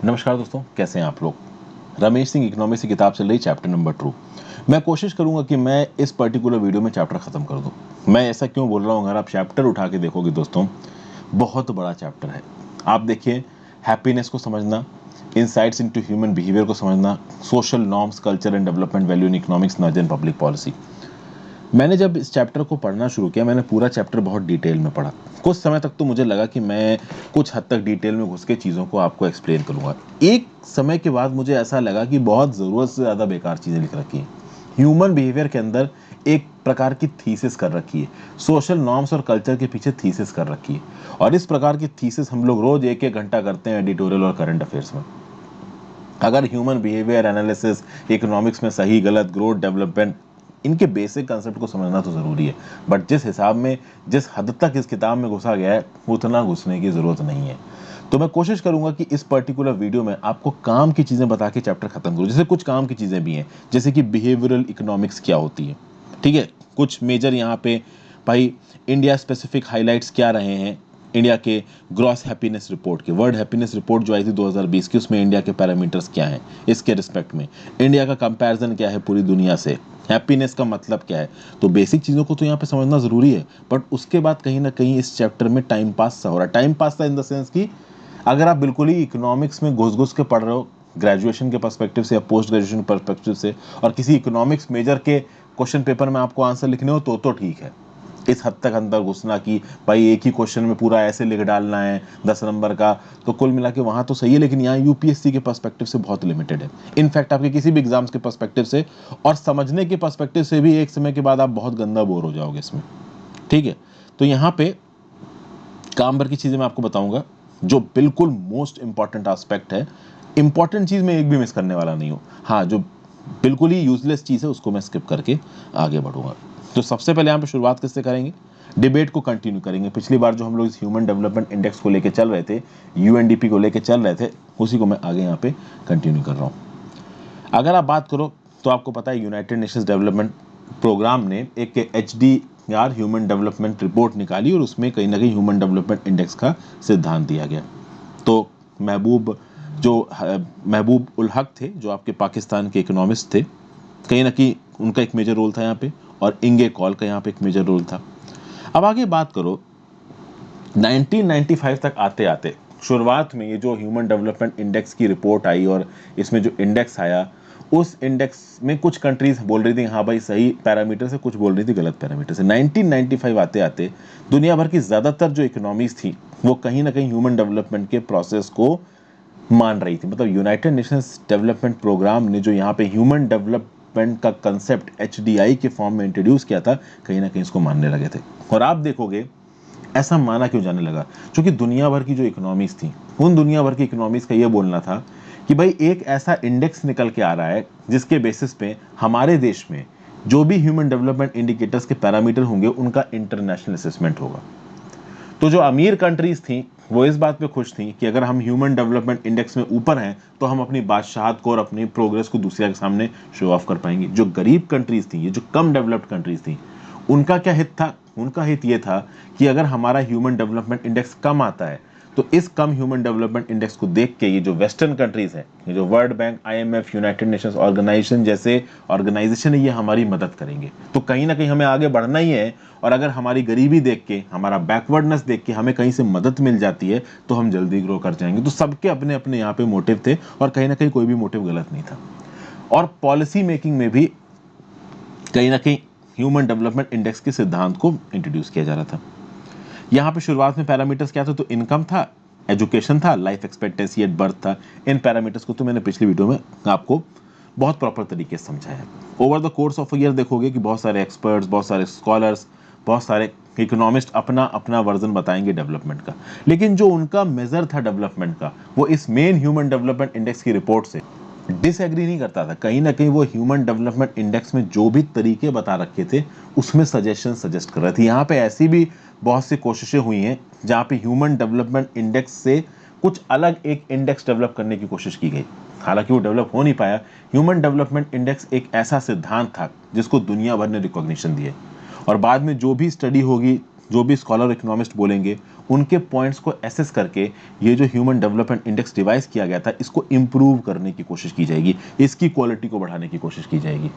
नमस्कार दोस्तों, कैसे हैं आप लोग। रमेश सिंह इकोनॉमिक्स की किताब चल रही चैप्टर नंबर 2। मैं कोशिश करूंगा कि मैं इस पर्टिकुलर वीडियो में चैप्टर खत्म कर दूं। मैं ऐसा क्यों बोल रहा हूं, अगर आप चैप्टर उठा के देखोगे दोस्तों, बहुत बड़ा चैप्टर है। आप देखिए, हैप्पीनेस को समझना, इनसाइट्स इनटू ह्यूमन बिहेवियर को समझना, social norms, culture and development value in economics, knowledge and public policy. मैंने जब इस चैप्टर को पढ़ना शुरू किया, मैंने पूरा चैप्टर बहुत डिटेल में पढ़ा। कुछ समय तक तो मुझे लगा कि मैं कुछ हद तक डिटेल में घुस के चीज़ों को आपको एक्सप्लेन करूंगा। एक समय के बाद मुझे ऐसा लगा कि बहुत ज़रूरत से ज़्यादा बेकार चीज़ें लिख रखी हैं। ह्यूमन बिहेवियर के अंदर एक प्रकार की थीसिस कर रखी है, सोशल नॉर्म्स और कल्चर के पीछे थीसिस कर रखी है, और इस प्रकार की थीसिस हम लोग रोज एक एक घंटा करते हैं एडिटोरियल और करंट अफेयर्स में। अगर ह्यूमन बिहेवियर एनालिसिस, इकोनॉमिक्स में सही गलत, ग्रोथ, डेवलपमेंट, इनके बेसिक कंसेप्ट को समझना तो ज़रूरी है, बट जिस हिसाब में, जिस हद तक इस किताब में घुसा गया है, उतना घुसने की ज़रूरत नहीं है। तो मैं कोशिश करूंगा कि इस पर्टिकुलर वीडियो में आपको काम की चीज़ें बता के चैप्टर खत्म करूँ। जैसे कुछ काम की चीज़ें भी हैं, जैसे कि बिहेवियरल इकोनॉमिक्स क्या होती है, ठीक है। कुछ मेजर यहाँ पे भाई इंडिया स्पेसिफिक हाइलाइट्स क्या रहे हैं। इंडिया के ग्रॉस हैप्पीनेस रिपोर्ट के, वर्ल्ड हैप्पीनेस रिपोर्ट जो आई थी 2020 की, उसमें इंडिया के पैरामीटर्स क्या हैं, इसके रिस्पेक्ट में इंडिया का कंपैरिजन क्या है पूरी दुनिया से, हैप्पीनेस का मतलब क्या है। तो बेसिक चीज़ों को तो यहाँ पे समझना ज़रूरी है, बट उसके बाद कहीं ना कहीं इस चैप्टर में टाइम पास सा हो रहा है। टाइम पास सा इन द सेंस कि अगर आप बिल्कुल ही इकोनॉमिक्स में घुस घुस के पढ़ रहे हो, ग्रेजुएशन के पर्सपेक्टिव से या पोस्ट ग्रेजुएशन पर्सपेक्टिव से, और किसी इकोनॉमिक्स मेजर के क्वेश्चन पेपर में आपको आंसर लिखने हो तो ठीक है। इस हद तक अंदर घुसना कि भाई एक ही क्वेश्चन में पूरा ऐसे लिख डालना है 10 नंबर का, तो कुल मिला के वहाँ तो सही है, लेकिन यहाँ यूपीएससी के पर्सपेक्टिव से बहुत लिमिटेड है। इनफैक्ट आपके किसी भी एग्जाम्स के पर्सपेक्टिव से और समझने के पर्सपेक्टिव से भी एक समय के बाद आप बहुत गंदा बोर हो जाओगे इसमें, ठीक है। तो यहाँ पे काम भर की चीज़ें मैं आपको बताऊंगा, जो बिल्कुल मोस्ट इंपॉर्टेंट एस्पेक्ट है। इंपॉर्टेंट चीज़ मैं एक भी मिस करने वाला नहीं हूँ। हाँ, जो बिल्कुल ही यूजलेस चीज़ है उसको मैं स्किप करके आगे बढ़ूंगा। तो सबसे पहले यहाँ पे शुरुआत किससे करेंगे, डिबेट को कंटिन्यू करेंगे। पिछली बार जो हम लोग इस ह्यूमन डेवलपमेंट इंडेक्स को लेके चल रहे थे, यूएनडीपी को लेके चल रहे थे, उसी को मैं आगे यहाँ पे कंटिन्यू कर रहा हूँ। अगर आप बात करो तो आपको पता है यूनाइटेड नेशंस डेवलपमेंट प्रोग्राम ने एक HDR ह्यूमन डेवलपमेंट रिपोर्ट निकाली, और उसमें कहीं ना कहीं ह्यूमन डेवलपमेंट इंडेक्स का सिद्धांत दिया गया। तो महबूब महबूब उल हक थे, जो आपके पाकिस्तान के इकोनॉमिस्ट थे, कहीं ना कहीं उनका एक मेजर रोल था यहाँ पे, और इंगे कॉल का यहाँ पे एक मेजर रोल था। अब आगे बात करो, 1995 तक आते आते शुरुआत में ये जो ह्यूमन डेवलपमेंट इंडेक्स की रिपोर्ट आई, और इसमें जो इंडेक्स आया, उस इंडेक्स में कुछ कंट्रीज बोल रही थी हाँ भाई सही पैरामीटर से, कुछ बोल रही थी गलत पैरामीटर से। 1995 आते आते दुनिया भर की ज़्यादातर जो इकोनॉमीज थी वो कहीं ना कहीं ह्यूमन डेवलपमेंट के प्रोसेस को मान रही थी। मतलब यूनाइटेड नेशंस डेवलपमेंट प्रोग्राम ने जो यहाँ पे ह्यूमन डेवलपमेंट का कंसेप्ट HDI के फॉर्म में इंट्रोड्यूस किया था, कहीं ना कहीं इसको मानने लगे थे। और आप देखोगे ऐसा माना क्यों जाने लगा, क्योंकि दुनिया भर की जो इकोनॉमीज थी, उन दुनिया भर की इकोनॉमीज का ये बोलना था कि भाई एक ऐसा इंडेक्स निकल के आ रहा है जिसके बेसिस पे हमारे देश में जो भी ह्यूमन डेवलपमेंट इंडिकेटर्स के पैरामीटर होंगे उनका इंटरनेशनल असेसमेंट होगा। तो जो अमीर कंट्रीज थी वो इस बात पे खुश थी कि अगर हम ह्यूमन डेवलपमेंट इंडेक्स में ऊपर हैं तो हम अपनी बादशाहत को और अपनी प्रोग्रेस को दूसरे के सामने शो ऑफ कर पाएंगे। जो गरीब कंट्रीज थी, ये जो कम डेवलप्ड कंट्रीज थी, उनका क्या हित था, उनका हित ये था कि अगर हमारा ह्यूमन डेवलपमेंट इंडेक्स कम आता है तो इस कम ह्यूमन डेवलपमेंट इंडेक्स को देख के ये जो वेस्टर्न कंट्रीज हैं, ये जो World Bank, IMF, United Nations organisation जैसे ऑर्गेनाइजेशन है, ये हमारी मदद करेंगे। तो कहीं ना कहीं हमें आगे बढ़ना ही है, और अगर हमारी गरीबी देख के, हमारा बैकवर्डनेस देख के हमें कहीं से मदद मिल जाती है तो हम जल्दी ग्रो कर जाएंगे। तो सबके अपने अपने यहाँ पे मोटिव थे, और कहीं ना कहीं कोई भी मोटिव गलत नहीं था। और पॉलिसी मेकिंग में भी कहीं ना कहीं ह्यूमन डेवलपमेंट इंडेक्स के सिद्धांत को इंट्रोड्यूस किया जा रहा था। यहाँ पे शुरुआत में पैरामीटर्स क्या था, तो इनकम था, एजुकेशन था, लाइफ एक्सपेक्टेंसी एट बर्थ था। इन पैरामीटर्स को तो मैंने पिछली वीडियो में आपको बहुत प्रॉपर तरीके से समझाया है। Over the course of year देखोगे कि बहुत सारे एक्सपर्ट्स, बहुत सारे स्कॉलर्स, बहुत सारे इकोनॉमिस्ट अपना अपना वर्जन बताएंगे डेवलपमेंट का, लेकिन जो उनका मेजर था डेवलपमेंट का, वो इस मेन ह्यूमन डेवलपमेंट इंडेक्स की रिपोर्ट से डिसएग्री नहीं करता था। कहीं ना कहीं वो ह्यूमन डेवलपमेंट इंडेक्स में जो भी तरीके बता रखे थे उसमें सजेशन सजेस्ट कर रहे थे। यहाँ पे ऐसी भी बहुत सी कोशिशें हुई हैं जहाँ पे ह्यूमन डेवलपमेंट इंडेक्स से कुछ अलग एक इंडेक्स डेवलप करने की कोशिश की गई, हालांकि वो डेवलप हो नहीं पाया। ह्यूमन डेवलपमेंट इंडेक्स एक ऐसा सिद्धांत था जिसको दुनिया भर ने रिकॉग्निशन दिए, और बाद में जो भी स्टडी होगी जो भी स्कॉलर इकोनॉमिस्ट बोलेंगे उनके पॉइंट्स को एसेस करके ये जो ह्यूमन डेवलपमेंट इंडेक्स डिवाइस किया गया था इसको इम्प्रूव करने की कोशिश की जाएगी, इसकी क्वालिटी को बढ़ाने की कोशिश की जाएगी।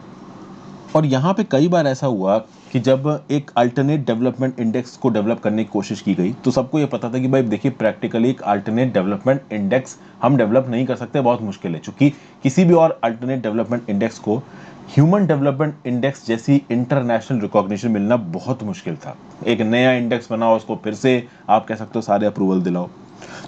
और यहाँ पे कई बार ऐसा हुआ कि जब एक अल्टरनेट डेवलपमेंट इंडेक्स को डेवलप करने की कोशिश की गई तो सबको ये पता था कि भाई देखिए प्रैक्टिकली एक अल्टरनेट डेवलपमेंट इंडेक्स हम डेवलप नहीं कर सकते, बहुत मुश्किल है, क्योंकि किसी भी और अल्टरनेट डेवलपमेंट इंडेक्स को ह्यूमन डेवलपमेंट इंडेक्स जैसी इंटरनेशनल रिकॉग्निशन मिलना बहुत मुश्किल था। एक नया इंडेक्स बनाओ, उसको फिर से आप कह सकते हो सारे अप्रूवल दिलाओ।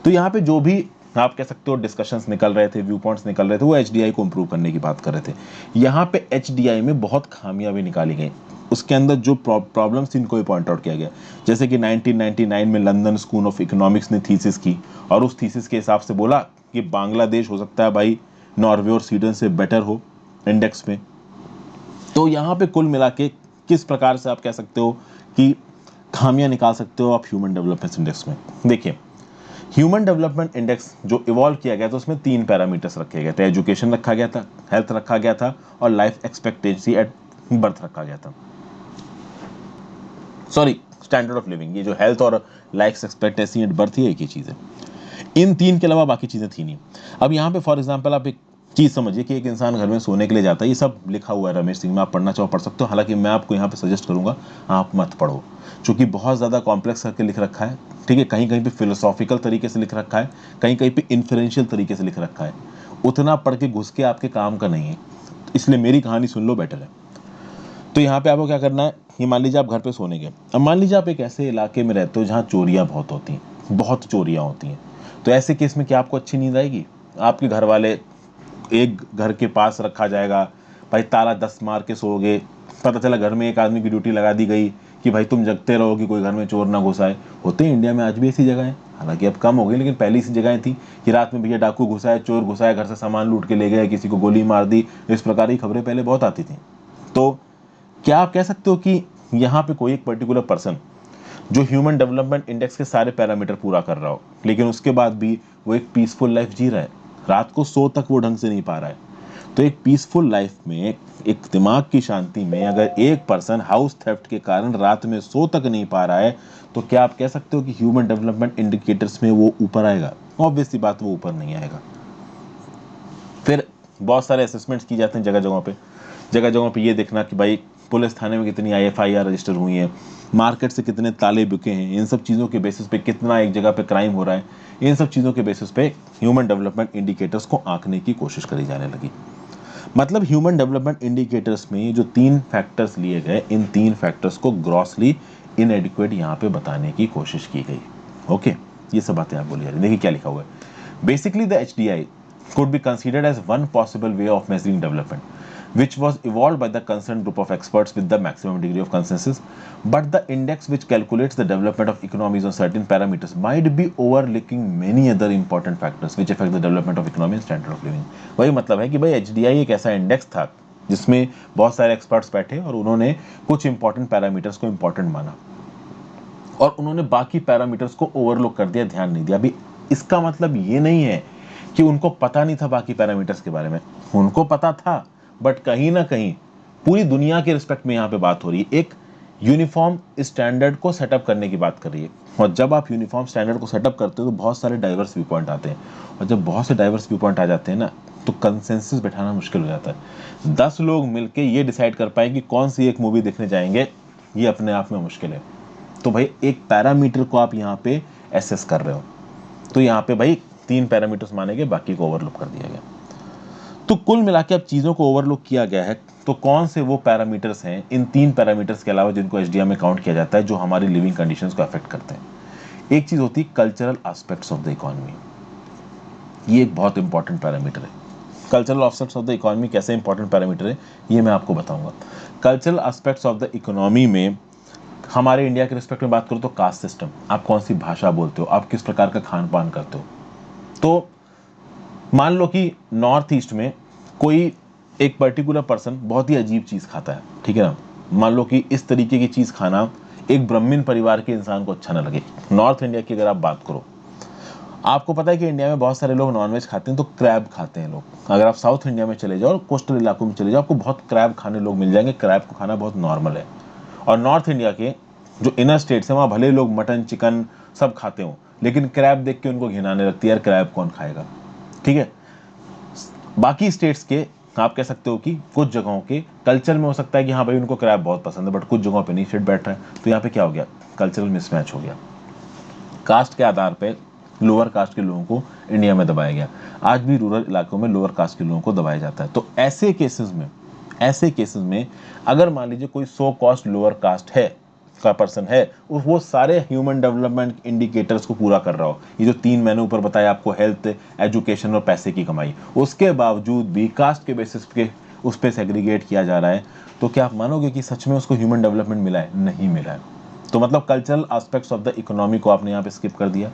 तो यहाँ पे जो भी आप कह सकते हो डिस्कशंस निकल रहे थे, व्यू पॉइंट्स निकल रहे थे, वो एचडीआई को इंप्रूव करने की बात कर रहे थे। यहाँ पे एचडीआई में बहुत खामियां भी निकाली गई, उसके अंदर जो प्रॉब्लम्स थी इनको भी पॉइंट आउट किया गया। जैसे कि 1999 में लंदन स्कूल ऑफ इकोनॉमिक्स ने थीसिस की और उस थीसिस के हिसाब से बोला कि बांग्लादेश हो सकता है भाई नॉर्वे और स्वीडन से बेटर हो इंडेक्स में। तो यहाँ पे कुल मिला के किस प्रकार से आप कह सकते हो कि खामियां निकाल सकते हो आप ह्यूमन डेवलपमेंट इंडेक्स में। देखिए ह्यूमन डेवलपमेंट इंडेक्स जो इवॉल्व किया गया था उसमें 3 पैरामीटर्स रखे गए थे, एजुकेशन रखा गया था, हेल्थ रखा गया था और लाइफ एक्सपेक्टेंसी एट बर्थ रखा गया था। सॉरी, स्टैंडर्ड ऑफ लिविंग, ये जो हेल्थ और लाइफ एक्सपेक्टेंसी एट बर्थ ही एक ही चीज है, इन 3 के अलावा बाकी चीजें थी नहीं। अब यहाँ पे फॉर एग्जाम्पल आप एक चीज समझिए कि एक इंसान घर में सोने के लिए जाता है, ये सब लिखा हुआ है रमेश सिंह में, आप पढ़ना चाहो पढ़ सकते हो, हालांकि मैं आपको यहाँ पे सजेस्ट करूंगा आप मत पढ़ो, क्योंकि बहुत ज्यादा कॉम्प्लेक्स करके लिख रखा है। ठीक है, कहीं कहीं पे फिलोसॉफिकल तरीके से लिख रखा है, कहीं कहीं पे इन्फरेंशियल तरीके से लिख रखा है, उतना पढ़ के घुस के आपके काम का नहीं है, इसलिए मेरी कहानी सुन लो, बेटर है। तो यहाँ पे आपको क्या करना है, ये मान लीजिए आप घर पे सोने गए, अब मान लीजिए आप एक ऐसे इलाके में रहते हो जहाँ चोरियां बहुत होती हैं, बहुत चोरियां होती हैं, तो ऐसे केस में क्या आपको अच्छी नींद आएगी? आपके घर वाले एक घर के पास रखा जाएगा, भाई ताला 10 मार के सोओगे, पता चला घर में एक आदमी की ड्यूटी लगा दी गई कि भाई तुम जगते रहो कि कोई घर में चोर ना घुस आए। होते हैं इंडिया में आज भी ऐसी जगह है, हालांकि अब कम हो गई, लेकिन पहले ऐसी जगहें थी कि रात में भैया डाकू घुसा है, चोर घुसा है, घर से सामान लूट के ले गए, किसी को गोली मार दी, इस प्रकार की खबरें पहले बहुत आती थी। तो क्या आप कह सकते हो कि यहाँ पे कोई एक पर्टिकुलर पर्सन जो ह्यूमन डेवलपमेंट इंडेक्स के सारे पैरामीटर पूरा कर रहा हो, लेकिन उसके बाद भी वो एक पीसफुल लाइफ जी रहा है, रात को सो तक वो ढंग से नहीं पा रहा है? तो एक पीसफुल लाइफ में, एक दिमाग की शांति में, अगर एक पर्सन हाउस थेफ्ट के कारण रात में सो तक नहीं पा रहा है, तो क्या आप कह सकते हो कि ह्यूमन डेवलपमेंट इंडिकेटर्स में वो ऊपर आएगा? ऑब्वियस सी बात, वो ऊपर नहीं आएगा। फिर बहुत सारे असेसमेंट्स की जाते हैं जगह जगहों पे ये देखना कि भाई पुलिस थाने में कितनी एफआईआर रजिस्टर हुई है, मार्केट से कितने ताले बिके हैं, इन सब चीज़ों के बेसिस पे कितना एक जगह पे क्राइम हो रहा है, इन सब चीज़ों के बेसिस पे ह्यूमन डेवलपमेंट इंडिकेटर्स को आंकने की कोशिश करी जाने लगी। मतलब ह्यूमन डेवलपमेंट इंडिकेटर्स में जो 3 फैक्टर्स लिए गए, इन 3 फैक्टर्स को ग्रॉसली इनएडिक्वेट यहाँ पे बताने की कोशिश की गई। ओके, ये सब बातें आप बोलिए। देखिए क्या लिखा हुआ है, basically the HDI could be considered as one possible way of measuring development, which was evolved by the concerned group of experts with the maximum degree of consensus. But the index which calculates the development of economies on certain parameters might be overlooking many other important factors which affect the development of economy and standard of living. वही मतलब है कि भाई HDI एक ऐसा index था जिसमें बहुत सारे एक्सपर्ट्स बैठे और उन्होंने कुछ इंपॉर्टेंट पैरामीटर्स को इंपॉर्टेंट माना और उन्होंने बाकी पैरामीटर्स को ओवरलुक कर दिया, ध्यान नहीं दिया। अभी इसका मतलब ये नहीं है कि उनको पता नहीं था बाकी पैरामीटर्स के बारे में, उनको पता था, बट कहीं ना कहीं पूरी दुनिया के रिस्पेक्ट में यहाँ पे बात हो रही है, एक यूनिफॉर्म स्टैंडर्ड को सेटअप करने की बात कर रही है। और जब आप यूनिफॉर्म स्टैंडर्ड को सेटअप करते हो तो बहुत सारे डाइवर्स व्यू पॉइंट आते हैं, और जब बहुत से डाइवर्स व्यू पॉइंट आ जाते हैं ना, तो कंसेंसस बैठाना मुश्किल हो जाता है। 10 लोग मिलकर ये डिसाइड कर पाए कि कौन सी एक मूवी देखने जाएंगे, ये अपने आप में मुश्किल है। तो भाई एक पैरामीटर को आप यहाँ पे एसेस कर रहे हो, तो यहाँ पे भाई 3 पैरामीटर्स माने गए, बाकी को ओवरलुक कर दिया गया। तो कुल मिला के अब चीजों को ओवरलुक किया गया है, तो कौन से वो पैरामीटर्स हैं इन 3 पैरामीटर्स के अलावा जिनको एचडीआई में काउंट किया जाता है, जो हमारी लिविंग कंडीशंस को अफेक्ट करते हैं? एक चीज होती है cultural aspects of the economy, ये एक बहुत इंपॉर्टेंट पैरामीटर है। Cultural aspects of the economy कैसे इंपॉर्टेंट पैरामीटर है ये मैं आपको बताऊंगा। Cultural aspects of the economy में हमारे इंडिया के रिस्पेक्ट में बात करूं तो कास्ट सिस्टम, आप कौन सी भाषा बोलते हो, आप किस प्रकार का खान पान करते हो। तो मान लो कि नॉर्थ ईस्ट में कोई एक पर्टिकुलर पर्सन बहुत ही अजीब चीज खाता है, ठीक है ना, मान लो कि इस तरीके की चीज खाना एक ब्राह्मण परिवार के इंसान को अच्छा ना लगे। नॉर्थ इंडिया की अगर आप बात करो, आपको पता है कि इंडिया में बहुत सारे लोग नॉनवेज खाते हैं, तो क्रैब खाते हैं लोग। अगर आप साउथ इंडिया में चले जाओ, कोस्टल इलाकों में चले जाओ, आपको बहुत क्रैब खाने लोग मिल जाएंगे, क्रैब को खाना बहुत नॉर्मल है। और नॉर्थ इंडिया के जो इनर स्टेट्स है वहाँ भले लोग मटन चिकन सब खाते हो, लेकिन क्रैब देख के उनको घिन आने लगती है, यार क्रैब कौन खाएगा। ठीक है, बाकी स्टेट्स के आप कह सकते हो कि कुछ जगहों के कल्चर में हो सकता है कि हाँ भाई उनको क्रैब बहुत पसंद है, बट कुछ जगहों पे नहीं फिट बैठ रहा है। तो यहाँ पे क्या हो गया, कल्चरल मिसमैच हो गया। कास्ट के आधार पे लोअर कास्ट के लोगों को इंडिया में दबाया गया। आज भी रूरल इलाकों में लोअर कास्ट के लोगों को दबाया जाता है। तो ऐसे केसेस में अगर मान लीजिए कोई सो कॉस्ट लोअर कास्ट है का पर्सन है, वो सारे ह्यूमन डेवलपमेंट इंडिकेटर्स को पूरा कर रहा हो, ये जो 3 मैंने ऊपर बताया आपको, हेल्थ, एजुकेशन और पैसे की कमाई, उसके बावजूद भी कास्ट के बेसिस पे उस पर सेग्रीगेट किया जा रहा है, तो क्या आप मानोगे कि सच में उसको ह्यूमन डेवलपमेंट मिला है? नहीं मिला है। तो मतलब cultural aspects of the economy को आपने यहाँ पे स्किप कर दिया।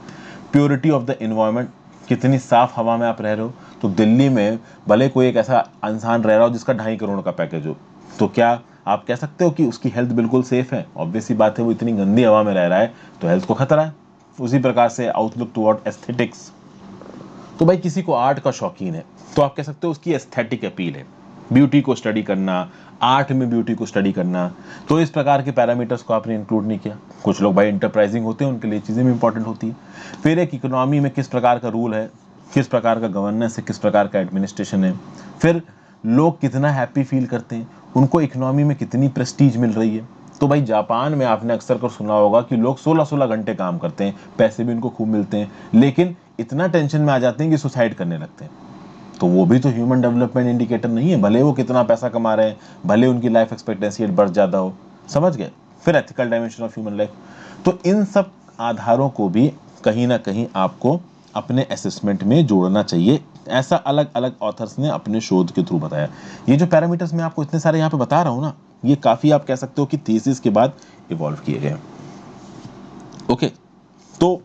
प्योरिटी ऑफ द इन्वायरमेंट, कितनी साफ हवा में आप रह रहे हो। तो दिल्ली में भले कोई एक ऐसा इंसान रह रहा हो जिसका 2.5 करोड़ का पैकेज हो, तो क्या आप कह सकते हो कि उसकी हेल्थ बिल्कुल सेफ है? ऑब्वियस सी बात है, वो इतनी गंदी हवा में रह रहा है तो हेल्थ को खतरा है। उसी प्रकार से आउटलुक टुवर्ड एस्थेटिक्स, तो भाई किसी को आर्ट का शौकीन है तो आप कह सकते हो उसकी एस्थेटिक अपील है, ब्यूटी को स्टडी करना, आर्ट में ब्यूटी को स्टडी करना। तो इस प्रकार के पैरामीटर्स को आपने इंक्लूड नहीं किया। कुछ लोग भाई इंटरप्राइजिंग होते हैं, उनके लिए चीज़ें भी इंपॉर्टेंट होती है। फिर एक इकोनॉमी में किस प्रकार का रूल है, किस प्रकार का गवर्नेंस है, किस प्रकार का एडमिनिस्ट्रेशन है। फिर लोग कितना हैप्पी फील करते हैं, उनको इकोनॉमी में कितनी प्रेस्टीज मिल रही है। तो भाई जापान में आपने अक्सर कर सुना होगा कि लोग 16-16 घंटे काम करते हैं, पैसे भी उनको खूब मिलते हैं, लेकिन इतना टेंशन में आ जाते हैं कि सुसाइड करने लगते हैं। तो वो भी तो ह्यूमन डेवलपमेंट इंडिकेटर नहीं है, भले वो कितना पैसा कमा रहे हैं, भले उनकी लाइफ एक्सपेक्टेंसी बढ़ ज़्यादा हो। समझ गए? फिर ethical dimension of human life. तो इन सब आधारों को भी कहीं ना कहीं आपको अपने असेसमेंट में जोड़ना चाहिए। ऐसा अलग अलग ऑथर्स ने अपने शोध के थ्रू बताया। ये जो पैरामीटर्स मैं आपको इतने सारे यहाँ पे बता रहा हूँ ना, ये काफ़ी आप कह सकते हो कि थीसिस के बाद इवॉल्व किए गए। ओके, तो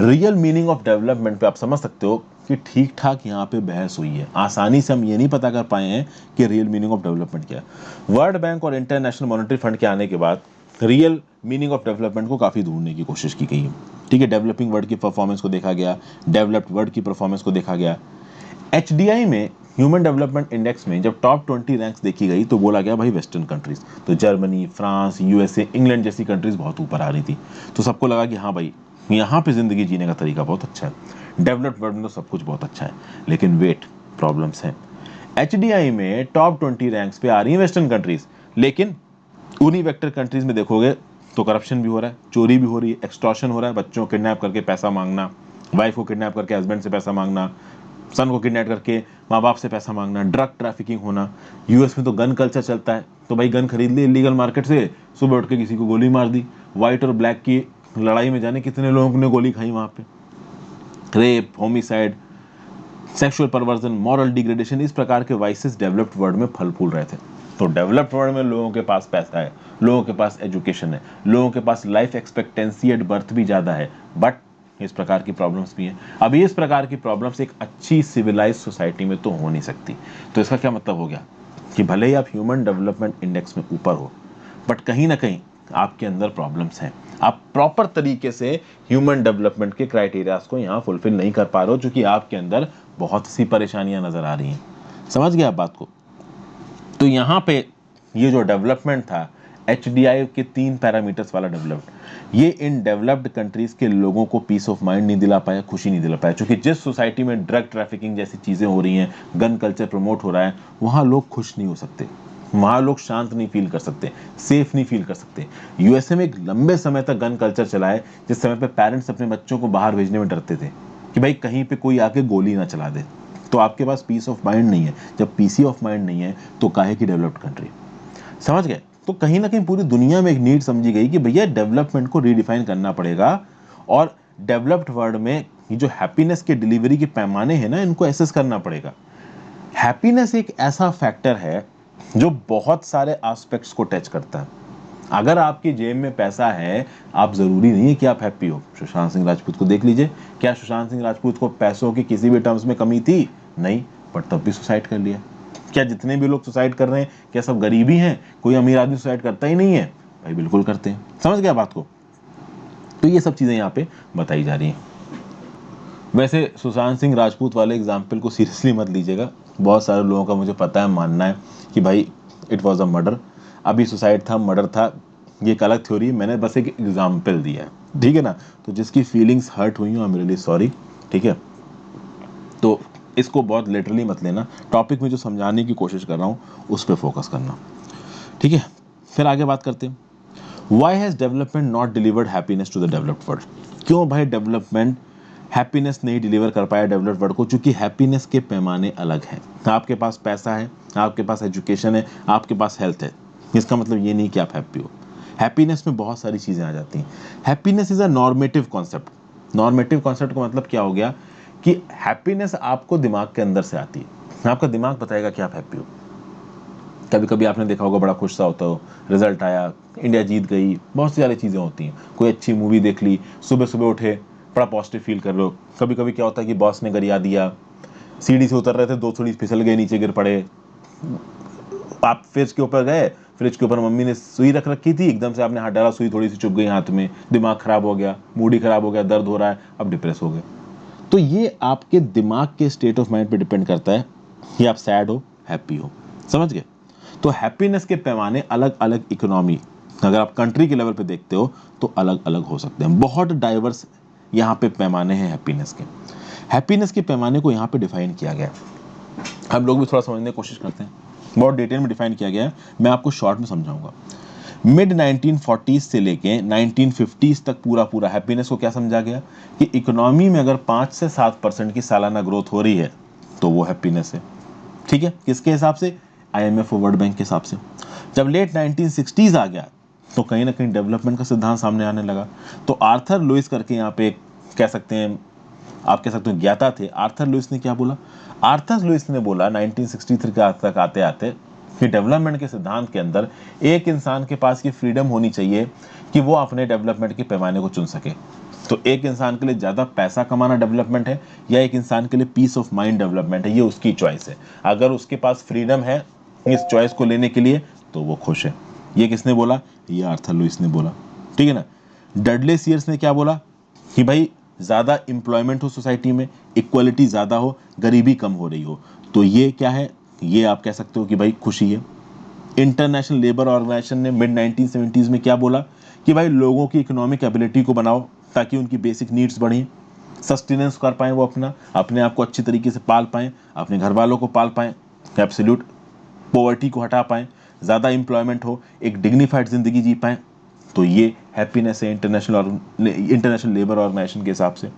रियल मीनिंग ऑफ डेवलपमेंट पे आप समझ सकते हो कि ठीक ठाक यहाँ पे बहस हुई है। आसानी से हम ये नहीं पता कर पाए हैं कि रियल मीनिंग ऑफ डेवलपमेंट क्या है। वर्ल्ड बैंक और इंटरनेशनल मॉनेटरी फंड के आने के बाद रियल मीनिंग ऑफ डेवलपमेंट को काफ़ी ढूंढने की कोशिश की गई है। ठीक है, डेवलपिंग वर्ल्ड की परफॉर्मेंस को देखा गया, डेवलप्ड वर्ल्ड की परफॉर्मेंस को देखा गया। HDI में ह्यूमन डेवलपमेंट इंडेक्स में जब टॉप 20 रैंक्स देखी गई तो बोला गया भाई वेस्टर्न कंट्रीज, तो जर्मनी, फ्रांस, USA, इंग्लैंड जैसी कंट्रीज बहुत ऊपर आ रही थी। तो सबको लगा कि हाँ भाई यहाँ पे जिंदगी जीने का तरीका बहुत अच्छा है, डेवलप्ड वर्ल्ड में तो सब कुछ बहुत अच्छा है। लेकिन वेट, प्रॉब्लम्स हैं। HDI में टॉप 20 रैंक्स पे आ रही है वेस्टर्न कंट्रीज, लेकिन उन्हीं वेक्टर कंट्रीज में देखोगे तो करप्शन भी हो रहा है, चोरी भी हो रही है, एक्सटॉर्शन हो रहा है, बच्चों को किडनैप करके पैसा मांगना, वाइफ को किडनैप करके हस्बैंड से पैसा मांगना, सन को किडनैप करके माँ बाप से पैसा मांगना, ड्रग ट्रैफिकिंग होना। US में तो गन कल्चर चलता है, तो भाई गन खरीद ली इलीगल मार्केट से, सुबह उठ के किसी को गोली मार दी। व्हाइट और ब्लैक की लड़ाई में जाने कितने लोगों ने गोली खाई वहाँ पे। Rape, homicide, sexual perversion, moral degradation, इस प्रकार के वाइसेस डेवलप्ड वर्ल्ड में फल फूल रहे थे। तो डेवलप्ड वर्ल्ड में लोगों के पास पैसा है, लोगों के पास एजुकेशन है, लोगों के पास लाइफ एक्सपेक्टेंसी एट बर्थ भी ज़्यादा है, बट इस प्रकार की प्रॉब्लम्स भी हैं। अब इस प्रकार की प्रॉब्लम्स एक अच्छी सिविलाइज सोसाइटी में तो हो नहीं सकती। तो इसका क्या मतलब हो गया कि भले ही आप ह्यूमन डेवलपमेंट इंडेक्स में ऊपर हो, बट कहीं ना कहीं आपके अंदर प्रॉब्लम्स हैं। आप प्रॉपर तरीके से ह्यूमन डेवलपमेंट के क्राइटेरियाज को यहाँ फुलफिल नहीं कर पा रहे हो, क्योंकि आपके अंदर बहुत सी परेशानियां नजर आ रही हैं। समझ गए आप बात को? तो यहाँ पे ये जो डेवलपमेंट था, HDI के 3 पैरामीटर्स वाला डेवलप्ड, ये इन डेवलप्ड कंट्रीज के लोगों को पीस ऑफ माइंड नहीं दिला पाया, खुशी नहीं दिला पाया। क्योंकि जिस सोसाइटी में ड्रग ट्रैफिकिंग जैसी चीज़ें हो रही हैं, गन कल्चर प्रमोट हो रहा है, वहाँ लोग खुश नहीं हो सकते, वहाँ लोग शांत नहीं फील कर सकते, सेफ नहीं फील कर सकते। USA में एक लंबे समय तक गन कल्चर चला है, जिस समय पे पेरेंट्स अपने बच्चों को बाहर भेजने में डरते थे कि भाई कहीं पे कोई आके गोली ना चला दे। तो आपके पास पीस ऑफ माइंड नहीं है। जब पीसी ऑफ माइंड नहीं है तो काहे की डेवलप्ड कंट्री। समझ गए? तो कहीं ना कहीं पूरी दुनिया में एक नीड समझी गई कि भैया डेवलपमेंट को रीडिफाइन करना पड़ेगा, और डेवलप्ड वर्ल्ड में ये जो हैप्पीनेस के डिलीवरी के पैमाने हैं ना, इनको एसेस करना पड़ेगा। हैप्पीनेस एक ऐसा फैक्टर है जो बहुत सारे एस्पेक्ट्स को टच करता है। अगर आपकी जेब में पैसा है, आप जरूरी नहीं है कि आप हैप्पी हो। सुशांत सिंह राजपूत को देख लीजिए, क्या सुशांत सिंह राजपूत को पैसों की किसी भी टर्म्स में कमी थी? नहीं, पर तब भी सुसाइड कर लिया। क्या जितने भी लोग सुसाइड कर रहे हैं क्या सब गरीबी हैं? कोई अमीर आदमी सुसाइड करता ही नहीं है? भाई बिल्कुल करते हैं। समझ गया बात को? तो ये सब चीजें यहाँ पे बताई जा रही हैं। वैसे सुशांत सिंह राजपूत वाले एग्जाम्पल को सीरियसली मत लीजिएगा। बहुत सारे लोगों का मुझे पता है मानना है कि भाई इट वॉज अ मर्डर। अभी सुसाइड था, मर्डर था, ये एक अलग थ्योरी है, मैंने बस एक एग्जाम्पल दिया है, ठीक है ना। तो जिसकी फीलिंग्स हर्ट हुई हो, आई एम रियली सॉरी, ठीक है। तो इसको बहुत लिटरली मत लेना, टॉपिक में जो समझाने की कोशिश कर रहा हूँ उस पर फोकस करना, ठीक है। फिर आगे बात करते हैं, why has development not delivered happiness to the developed world. क्यों भाई डेवलपमेंट हैप्पीनेस नहीं डिलीवर कर पाया डेवलप्ड वर्ल्ड को? क्योंकि हैप्पीनेस के पैमाने अलग हैं। आपके पास पैसा है, आपके पास एजुकेशन है, आपके पास हेल्थ है, इसका मतलब ये नहीं कि आप हैप्पी हो। हैप्पीनेस में बहुत सारी चीज़ें आ जाती हैं। Happiness is a normative concept. Normative concept का मतलब क्या हो गया कि हैप्पीनेस आपको दिमाग के अंदर से आती है, आपका दिमाग बताएगा कि आप हैप्पी हो। कभी कभी आपने देखा होगा बड़ा खुश सा होता हो, रिजल्ट आया, इंडिया जीत गई, बहुत सी सारी चीज़ें होती हैं। कोई अच्छी मूवी देख ली, सुबह सुबह उठे, बड़ा पॉजिटिव फील कर लो। कभी कभी क्या होता है कि बॉस ने गरिया दिया, सीढ़ी से उतर रहे थे, 2 सीढ़ी फिसल गए, नीचे गिर पड़े, आप फ्रिज के ऊपर गए, फ्रिज के ऊपर मम्मी ने सुई रख रखी थी, एकदम से आपने हाथ डाला, सुई थोड़ी सी चुभ गई हाथ में, दिमाग खराब हो गया, मूड ही खराब हो गया, दर्द हो रहा है, अब डिप्रेस हो गए। तो ये आपके दिमाग के स्टेट ऑफ माइंड पे डिपेंड करता है कि आप सैड हो, हैप्पी हो, समझ गए। तो हैप्पीनेस के पैमाने अलग अलग, इकोनॉमी अगर आप कंट्री के लेवल पे देखते हो तो अलग अलग हो सकते हैं। बहुत डाइवर्स यहाँ पे पैमाने हैं हैप्पीनेस के। हैप्पीनेस के पैमाने को यहाँ पे डिफाइन किया गया है, हम लोग भी थोड़ा समझने की कोशिश करते हैं। बहुत डिटेल में डिफाइन किया गया है, मैं आपको शॉर्ट में समझाऊंगा। मिड 1940s से लेके 1950s तक पूरा पूरा हैप्पीनेस को क्या समझा गया कि इकोनॉमी में अगर 5 से 7% की सालाना ग्रोथ हो रही है तो वो हैप्पीनेस है, ठीक है। किसके हिसाब से? आईएमएफ और वर्ल्ड बैंक के हिसाब से। जब लेट 1960s आ गया तो कहीं ना कहीं डेवलपमेंट का सिद्धांत सामने आने लगा। तो आर्थर लुइस करके यहाँ पे कह सकते हैं, आप कह सकते हो ज्ञाता थे, आर्थर लुइस ने क्या बोला? आर्थर लुइस ने बोला 1963 के तक आते आते कि डेवलपमेंट के सिद्धांत के अंदर एक इंसान के पास ये फ्रीडम होनी चाहिए कि वो अपने डेवलपमेंट के पैमाने को चुन सके। तो एक इंसान के लिए ज़्यादा पैसा कमाना डेवलपमेंट है या एक इंसान के लिए पीस ऑफ माइंड डेवलपमेंट है, ये उसकी चॉइस है। अगर उसके पास फ्रीडम है इस चॉइस को लेने के लिए तो वो खुश है। ये किसने बोला? ये आर्थर लुइस ने बोला, ठीक है ना। डडले सीयर्स ने क्या बोला कि भाई ज़्यादा एम्प्लॉयमेंट हो सोसाइटी में, इक्वलिटी ज़्यादा हो, गरीबी कम हो रही हो, तो ये क्या है? ये आप कह सकते हो कि भाई खुशी है। इंटरनेशनल लेबर ऑर्गेनाइजेशन ने मिड 1970s में क्या बोला कि भाई लोगों की इकोनॉमिक एबिलिटी को बनाओ ताकि उनकी बेसिक नीड्स बढ़ें, सस्टेनेंस कर पाएँ, वो अपने आप को अच्छी तरीके से पाल पाएँ, अपने घर वालों को पाल पाएँ, एब्सोल्यूट पॉवर्टी को हटा पाएँ, ज़्यादा एम्प्लॉयमेंट हो, एक डिग्निफाइड ज़िंदगी जी पाएँ। तो ये हैप्पीनेस है इंटरनेशनल लेबर ऑर्गेनाइजेशन के हिसाब से।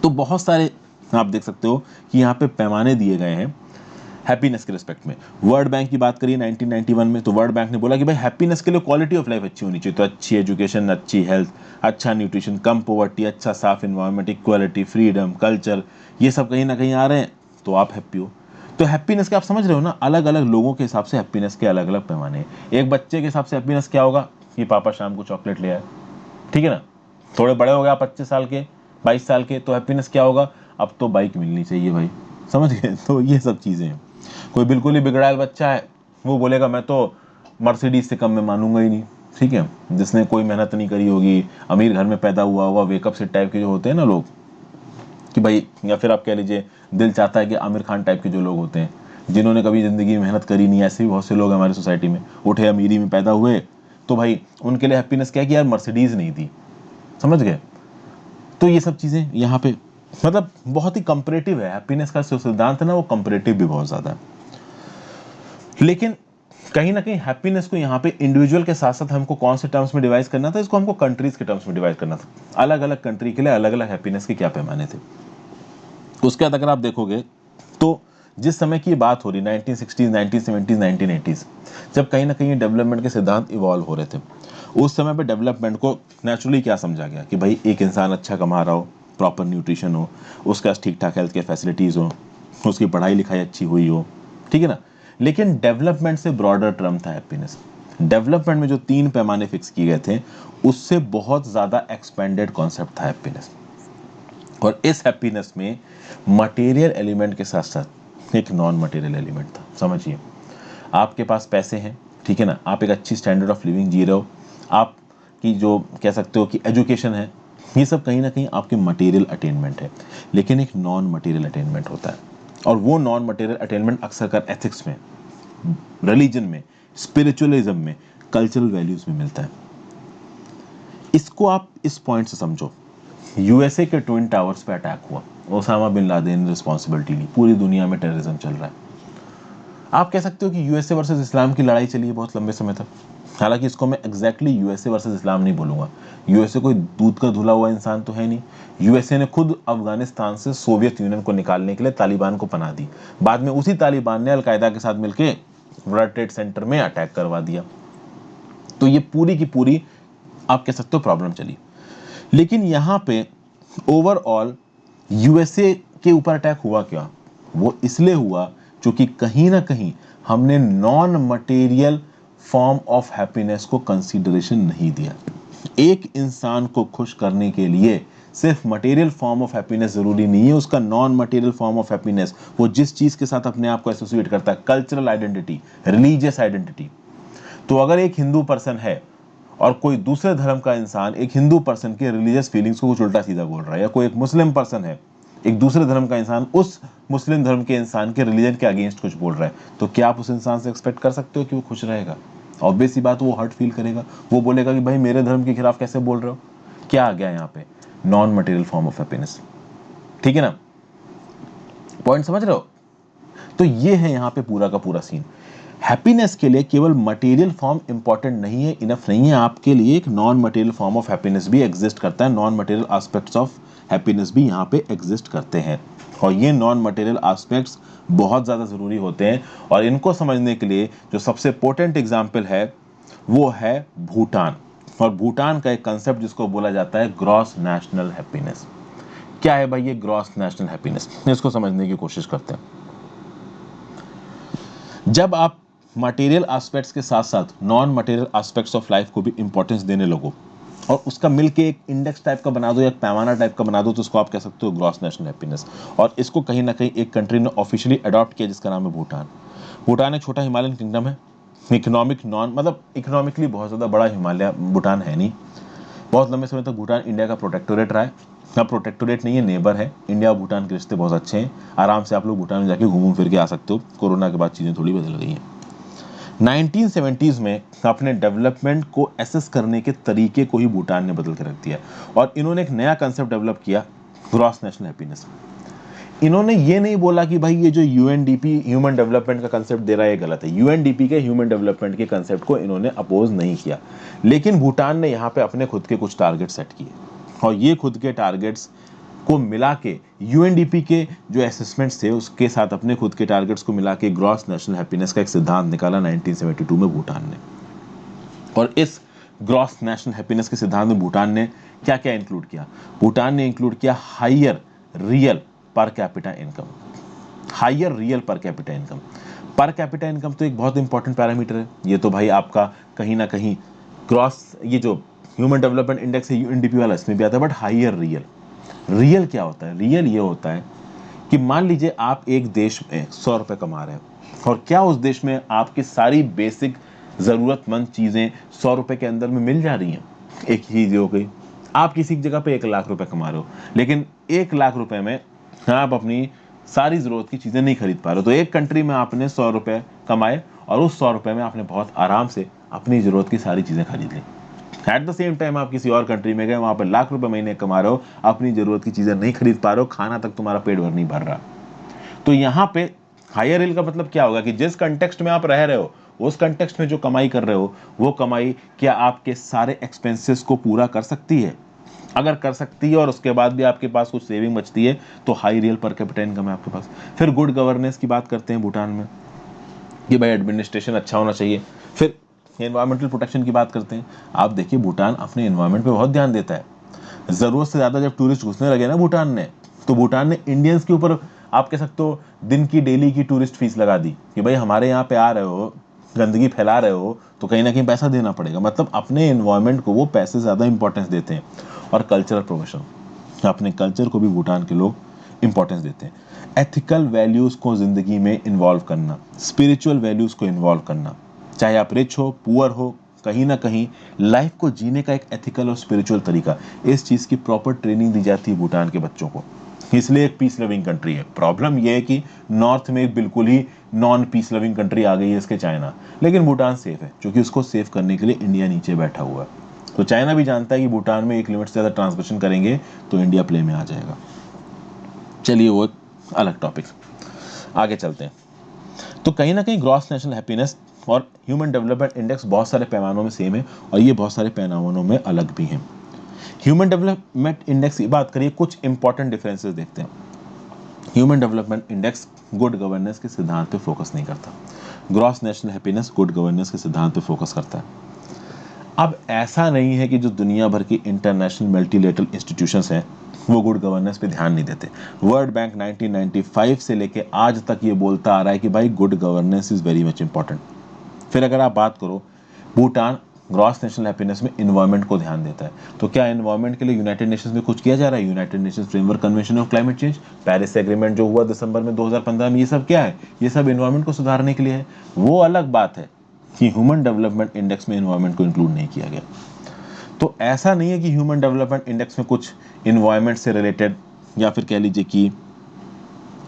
तो बहुत सारे आप देख सकते हो कि यहाँ पे पैमाने दिए गए हैं हैप्पीनेस के रिस्पेक्ट में। वर्ल्ड बैंक की बात करिए 1991 में, तो वर्ल्ड बैंक ने बोला कि भाई हैप्पीनेस के लिए क्वालिटी ऑफ लाइफ अच्छी होनी चाहिए। तो अच्छी एजुकेशन, अच्छी हेल्थ, अच्छा न्यूट्रिशन, कम पॉवर्टी, अच्छा साफ इन्वायरमेंट, इक्वालिटी, फ्रीडम, कल्चर, ये सब कहीं ना कहीं आ रहे हैं तो आप हैप्पी हो। तो हैप्पीनेस के आप समझ रहे हो ना, अलग अलग लोगों के हिसाब से हैप्पीनेस के अलग अलग पैमाने हैं। एक बच्चे के हिसाब से हैप्पीनेस क्या होगा कि पापा शाम को चॉकलेट ले आए, ठीक है ना। थोड़े बड़े हो गए आप, 25 साल के, 22 साल के, तो हैप्पीनेस क्या होगा? अब तो बाइक मिलनी चाहिए भाई, समझ गए। तो ये सब चीज़ें हैं। कोई बिल्कुल ही बिगड़ायल बच्चा है, वो बोलेगा मैं तो मर्सिडीज से कम में मानूंगा ही नहीं, ठीक है। जिसने कोई मेहनत नहीं करी होगी, अमीर घर में पैदा हुआ होगा, वेकअप से टाइप के जो होते हैं ना लोग कि भाई, या फिर आप कह लीजिए दिल चाहता है कि आमिर खान टाइप के जो लोग होते हैं जिन्होंने कभी ज़िंदगी में मेहनत करी नहीं, ऐसे भी बहुत से लोग हमारी सोसाइटी में उठे अमीरी में पैदा हुए, तो भाई उनके लिए हैप्पीनेस क्या है कि यार मर्सिडीज़ नहीं थी, समझ गए। तो ये सब चीज़ें यहाँ पे मतलब बहुत ही कंपैरेटिव है हैप्पीनेस का जो सिद्धांत है ना, वो कंपैरेटिव भी बहुत ज़्यादा है। लेकिन कहीं ना कहीं हैप्पीनेस को यहाँ पे इंडिविजुअल के साथ साथ हमको कौन से टर्म्स में डिवाइड करना था? इसको हमको कंट्रीज के टर्म्स में डिवाइड करना था। अलग अलग कंट्री के लिए अलग अलग हैप्पीनेस के क्या पैमाने थे। उसके बाद अगर आप देखोगे तो जिस समय की बात हो रही 1960s, 1970s, 1980s, जब कहीं ना कहीं डेवलपमेंट के सिद्धांत इवॉल्व हो रहे थे, उस समय पे डेवलपमेंट को नेचुरली क्या समझा गया कि भाई एक इंसान अच्छा कमा रहा हो, प्रॉपर न्यूट्रिशन हो, उसके पास ठीक ठाक हेल्थ के फैसिलिटीज़ हो, उसकी पढ़ाई लिखाई अच्छी हुई हो, ठीक है ना। लेकिन डेवलपमेंट से ब्रॉडर टर्म था हैप्पीनेस। डेवलपमेंट में जो 3 पैमाने फिक्स किए गए थे उससे बहुत ज़्यादा एक्सपेंडेड कॉन्सेप्ट था हैप्पीनेस। और इस हैप्पीनेस में मटेरियल एलिमेंट के साथ साथ एक नॉन मटेरियल एलिमेंट था। समझिए, आपके पास पैसे हैं, ठीक है ना, आप एक अच्छी स्टैंडर्ड ऑफ लिविंग जी रहे हो, आपकी जो कह सकते हो कि एजुकेशन है, ये सब कहीं ना कहीं आपके मटेरियल अटेनमेंट है। लेकिन एक नॉन मटेरियल अटेनमेंट होता है, और वो नॉन मटेरियल अटेनमेंट अक्सर कर एथिक्स में, रिलीजन में, स्पिरिचुअलिज्म में कल्चरल वैल्यूज में मिलता है। इसको आप इस पॉइंट से समझो, यूएसए के ट्विन टावर्स पे अटैक हुआ, ओसामा बिन लादेन ने रिस्पॉन्सिबिलिटी ली, पूरी दुनिया में टेररिज्म चल रहा है। आप कह सकते हो कि यूएसए वर्सेस इस्लाम की लड़ाई चली है बहुत लंबे समय तक, हालांकि इसको मैं एग्जैक्टली यूएसए वर्सेस इस्लाम नहीं बोलूंगा। यूएसए कोई दूध का धुला हुआ इंसान तो है नहीं। यूएसए ने खुद अफगानिस्तान से सोवियत यूनियन को निकालने के लिए तालिबान को पनाह दी, बाद में उसी तालिबान ने अलकायदा के साथ मिलकर वर्ल्ड ट्रेड सेंटर में अटैक करवा दिया। तो ये पूरी की पूरी आप कह सकते हो प्रॉब्लम चली। लेकिन यहां पे ओवरऑल यूएसए के ऊपर अटैक हुआ क्या? वो इसलिए हुआ क्योंकि कहीं ना कहीं हमने non material form of happiness को कंसीडरेशन नहीं दिया। एक इंसान को खुश करने के लिए सिर्फ मटेरियल फॉर्म ऑफ हैप्पीनेस जरूरी नहीं है, उसका non material form of happiness, वो जिस चीज के साथ अपने आप को एसोसिएट करता है, कल्चरल आइडेंटिटी, रिलीजियस आइडेंटिटी। तो अगर एक हिंदू पर्सन है और कोई दूसरे धर्म का इंसान एक हिंदू पर्सन के रिलीजियस फीलिंग्स को कुछ उल्टा सीधा बोल रहा है, या कोई एक मुस्लिम पर्सन है, एक दूसरे धर्म का इंसान उस मुस्लिम धर्म के इंसान के रिलीजन के अगेंस्ट कुछ बोल रहा है, तो क्या आप उस इंसान से एक्सपेक्ट कर सकते हो कि वो खुश रहेगा? ऑब्वियस सी बात, वो हर्ट फील करेगा, वो बोलेगा कि भाई मेरे धर्म के खिलाफ कैसे बोल रहे हो। क्या आ गया यहाँ पे? Non material form of happiness. ठीक है ना, पॉइंट समझ रहे हो? तो ये है यहाँ पे पूरा का पूरा सीन। हैप्पीनेस के लिए केवल मटेरियल फॉर्म इंपॉर्टेंट नहीं है, इनफ नहीं है, आपके लिए एक non material form of happiness भी एग्जिस्ट करता है, non material aspects of happiness भी यहाँ पे एग्जिस्ट करते हैं। और ये नॉन मटेरियल एस्पेक्ट्स बहुत ज़्यादा ज़रूरी होते हैं, और इनको समझने के लिए जो सबसे पोटेंट एग्जाम्पल है वो है भूटान। और भूटान का एक कंसेप्ट जिसको बोला जाता है ग्रॉस नेशनल हैप्पीनेस। क्या है भाई ये ग्रॉस नेशनल हैप्पीनेस? इसको समझने की कोशिश करते हैं। जब आप मटेरियल एस्पेक्ट्स के साथ साथ non material aspects of life को भी इंपॉर्टेंस देने लगो और उसका मिलके एक इंडेक्स टाइप का बना दो या एक पैमाना टाइप का बना दो, तो उसको आप कह सकते हो ग्रॉस नेशनल हैप्पीनेस। और इसको कहीं ना कहीं एक कंट्री ने ऑफिशियली अडॉप्ट किया जिसका नाम है भूटान। भूटान एक छोटा हिमालयन किंगडम है, इकोनॉमिक नॉन मतलब इकोनॉमिकली बहुत ज़्यादा बड़ा हिमालय भूटान है नहीं। बहुत लंबे समय तक भूटान इंडिया का प्रोटेक्टोरेट रहा है। अब प्रोटेक्टोरेट नहीं है, नेबर है। इंडिया और भूटान के रिश्ते बहुत अच्छे हैं, आराम से आप लोग भूटान में जाके घूम फिर के आ सकते हो। कोरोना के बाद चीज़ें थोड़ी बदल गई हैं। 1970s में अपने डेवलपमेंट को एसेस करने के तरीके को ही भूटान ने बदल के रख दिया, और इन्होंने एक नया कंसेप्ट डेवलप किया, ग्रॉस नेशनल हैप्पीनेस। इन्होंने ये नहीं बोला कि भाई ये जो यूएनडीपी ह्यूमन डेवलपमेंट का कंसेप्ट दे रहा है ये गलत है। यूएनडीपी के ह्यूमन डेवलपमेंट के कंसेप्ट को इन्होंने अपोज नहीं किया, लेकिन भूटान ने यहाँ पे अपने खुद के कुछ टारगेट सेट किए, और ये खुद के टारगेट्स को मिला के यूएनडीपी के जो असेसमेंट्स थे उसके साथ अपने खुद के टारगेट्स को मिला के ग्रॉस नेशनल हैप्पीनेस का एक सिद्धांत निकाला 1972 में भूटान ने। और इस ग्रॉस नेशनल हैप्पीनेस के सिद्धांत में भूटान ने क्या क्या इंक्लूड किया? भूटान ने इंक्लूड किया higher real per capita income. Higher real per capita income. Per capita income तो एक बहुत इंपॉर्टेंट पैरामीटर है, ये तो भाई आपका कहीं ना कहीं क्रॉस, ये जो ह्यूमन डेवलपमेंट इंडेक्स है यूएनडीपी वाला, इसमें भी आता है। बट हायर रियल, रियल क्या होता है? रियल ये होता है कि मान लीजिए आप एक देश में 100 रुपए कमा रहे हो, और क्या उस देश में आपकी सारी बेसिक जरूरतमंद चीजें 100 रुपए के अंदर में मिल जा रही हैं? एक चीज हो गई, आप किसी जगह पे 1 लाख रुपए कमा रहे हो, लेकिन 1 लाख रुपए में आप अपनी सारी जरूरत की चीजें नहीं खरीद पा रहे हो। तो एक कंट्री में आपने 100 रुपए कमाए, और उस 100 रुपए में आपने बहुत आराम से अपनी जरूरत की सारी चीजें खरीद ली। एट द सेम टाइम आप किसी और कंट्री में गए, वहां पर लाख रुपए महीने कमा रहे हो, अपनी जरूरत की चीजें नहीं खरीद पा रहे हो, खाना तक तुम्हारा पेट भर नहीं भर रहा। तो यहाँ पे हायर रियल का मतलब क्या होगा कि जिस कंटेक्स्ट में आप रह रहे हो, उस कंटेक्स्ट में जो कमाई कर रहे हो, वो कमाई क्या आपके सारे एक्सपेंसेस को पूरा कर सकती है? अगर कर सकती है और उसके बाद भी आपके पास कुछ सेविंग बचती है, तो high real per capita income है आपके पास। फिर गुड गवर्नेंस की बात करते हैं भूटान में कि भाई एडमिनिस्ट्रेशन अच्छा होना चाहिए। फिर एनवायरमेंटल प्रोटेक्शन की बात करते हैं। आप देखिए भूटान अपने एनवायरमेंट पे बहुत ध्यान देता है। जरूरत से ज्यादा जब टूरिस्ट घुसने लगे ना भूटान ने, तो भूटान ने इंडियंस के ऊपर आप कह सकते हो दिन की डेली की टूरिस्ट फीस लगा दी कि भाई हमारे यहाँ पे आ रहे हो, गंदगी फैला रहे हो, तो कहीं ना कहीं पैसा देना पड़ेगा। मतलब अपने एनवायरमेंट को वो पैसे से ज्यादा इंपॉर्टेंस देते हैं। और कल्चरल प्रोफेशन, अपने कल्चर को भी भूटान के लोग इंपॉर्टेंस देते हैं। एथिकल वैल्यूज को जिंदगी में इन्वॉल्व करना, स्पिरिचुअल वैल्यूज को इन्वॉल्व करना, चाहे आप रिच हो पुअर हो, कहीं ना कहीं लाइफ को जीने का एक एथिकल और स्पिरिचुअल तरीका, इस चीज की प्रॉपर ट्रेनिंग दी जाती है भूटान के बच्चों को। इसलिए एक पीस लविंग कंट्री है। प्रॉब्लम यह है कि नॉर्थ में एक बिल्कुल ही नॉन पीस लविंग कंट्री आ गई है इसके, चाइना। लेकिन भूटान सेफ है, क्योंकि उसको सेफ करने के लिए इंडिया नीचे बैठा हुआ है। तो चाइना भी जानता है कि भूटान में एक लिमिट से ज़्यादा ट्रांसमिशन करेंगे तो इंडिया प्ले में आ जाएगा। चलिए वो एक अलग टॉपिक, आगे चलते हैं। तो कहीं ना कहीं ग्रॉस नेशनल हैप्पीनेस और ह्यूमन डेवलपमेंट इंडेक्स बहुत सारे पैमानों में सेम है, और ये बहुत सारे पैमानों में अलग भी हैं। ह्यूमन डेवलपमेंट इंडेक्स की बात करिए, कुछ इंपॉर्टेंट डिफरेंसेस देखते हैं। Human development index good governance के सिद्धांत पे फोकस नहीं करता। Gross national happiness good governance के सिद्धांत पे फोकस करता है। अब ऐसा नहीं है कि जो दुनिया भर की इंटरनेशनल मल्टीलेटरल इंस्टीट्यूशंस हैं वो गुड गवर्नेंस पे ध्यान नहीं देते। वर्ल्ड बैंक 1995 से लेके आज तक ये बोलता आ रहा है कि भाई good governance is very much important. फिर अगर आप बात करो, भूटान ग्रॉस नेशनल हैप्पीनेस में इन्वायरमेंट को ध्यान देता है। तो क्या इन्वायरमेंट के लिए यूनाइटेड नेशंस में कुछ किया जा रहा है? United Nations framework convention of climate change, Paris agreement जो हुआ दिसंबर में 2015 में, ये सब क्या है? ये सब इन्वायरमेंट को सुधारने के लिए है। वो अलग बात है कि ह्यूमन डेवलपमेंट इंडेक्स में इन्वायरमेंट को इंक्लूड नहीं किया गया। तो ऐसा नहीं है कि ह्यूमन डेवलपमेंट इंडेक्स में कुछ इन्वायरमेंट से रिलेटेड या फिर कह लीजिए कि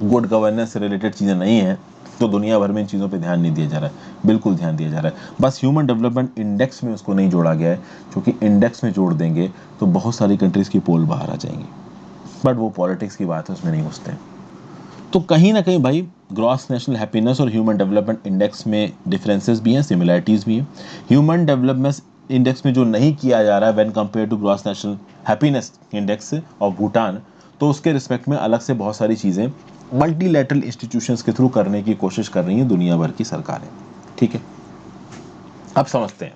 गुड गवर्नेंस से रिलेटेड चीज़ें नहीं है तो दुनिया भर में इन चीज़ों पे ध्यान नहीं दिया जा रहा है। बिल्कुल ध्यान दिया जा रहा है, बस ह्यूमन डेवलपमेंट इंडेक्स में उसको नहीं जोड़ा गया है, क्योंकि इंडेक्स में जोड़ देंगे तो बहुत सारी कंट्रीज़ की पोल बाहर आ जाएंगी। बट वो पॉलिटिक्स की बात है, उसमें नहीं घुसते। तो कहीं ना कहीं भाई ग्रॉस नेशनल हैप्पीनेस और ह्यूमन डेवलपमेंट इंडेक्स में डिफरेंसेस भी हैं, सिमिलैरिटीज़ भी हैं। ह्यूमन डेवलपमेंट इंडेक्स में जो नहीं किया जा रहा है when compare to gross national happiness index of Bhutan, तो उसके रिस्पेक्ट में अलग से बहुत सारी चीज़ें मल्टीलैटरल इंस्टीट्यूशंस के थ्रू करने की कोशिश कर रही हैं दुनिया भर की सरकारें। ठीक है, अब समझते हैं।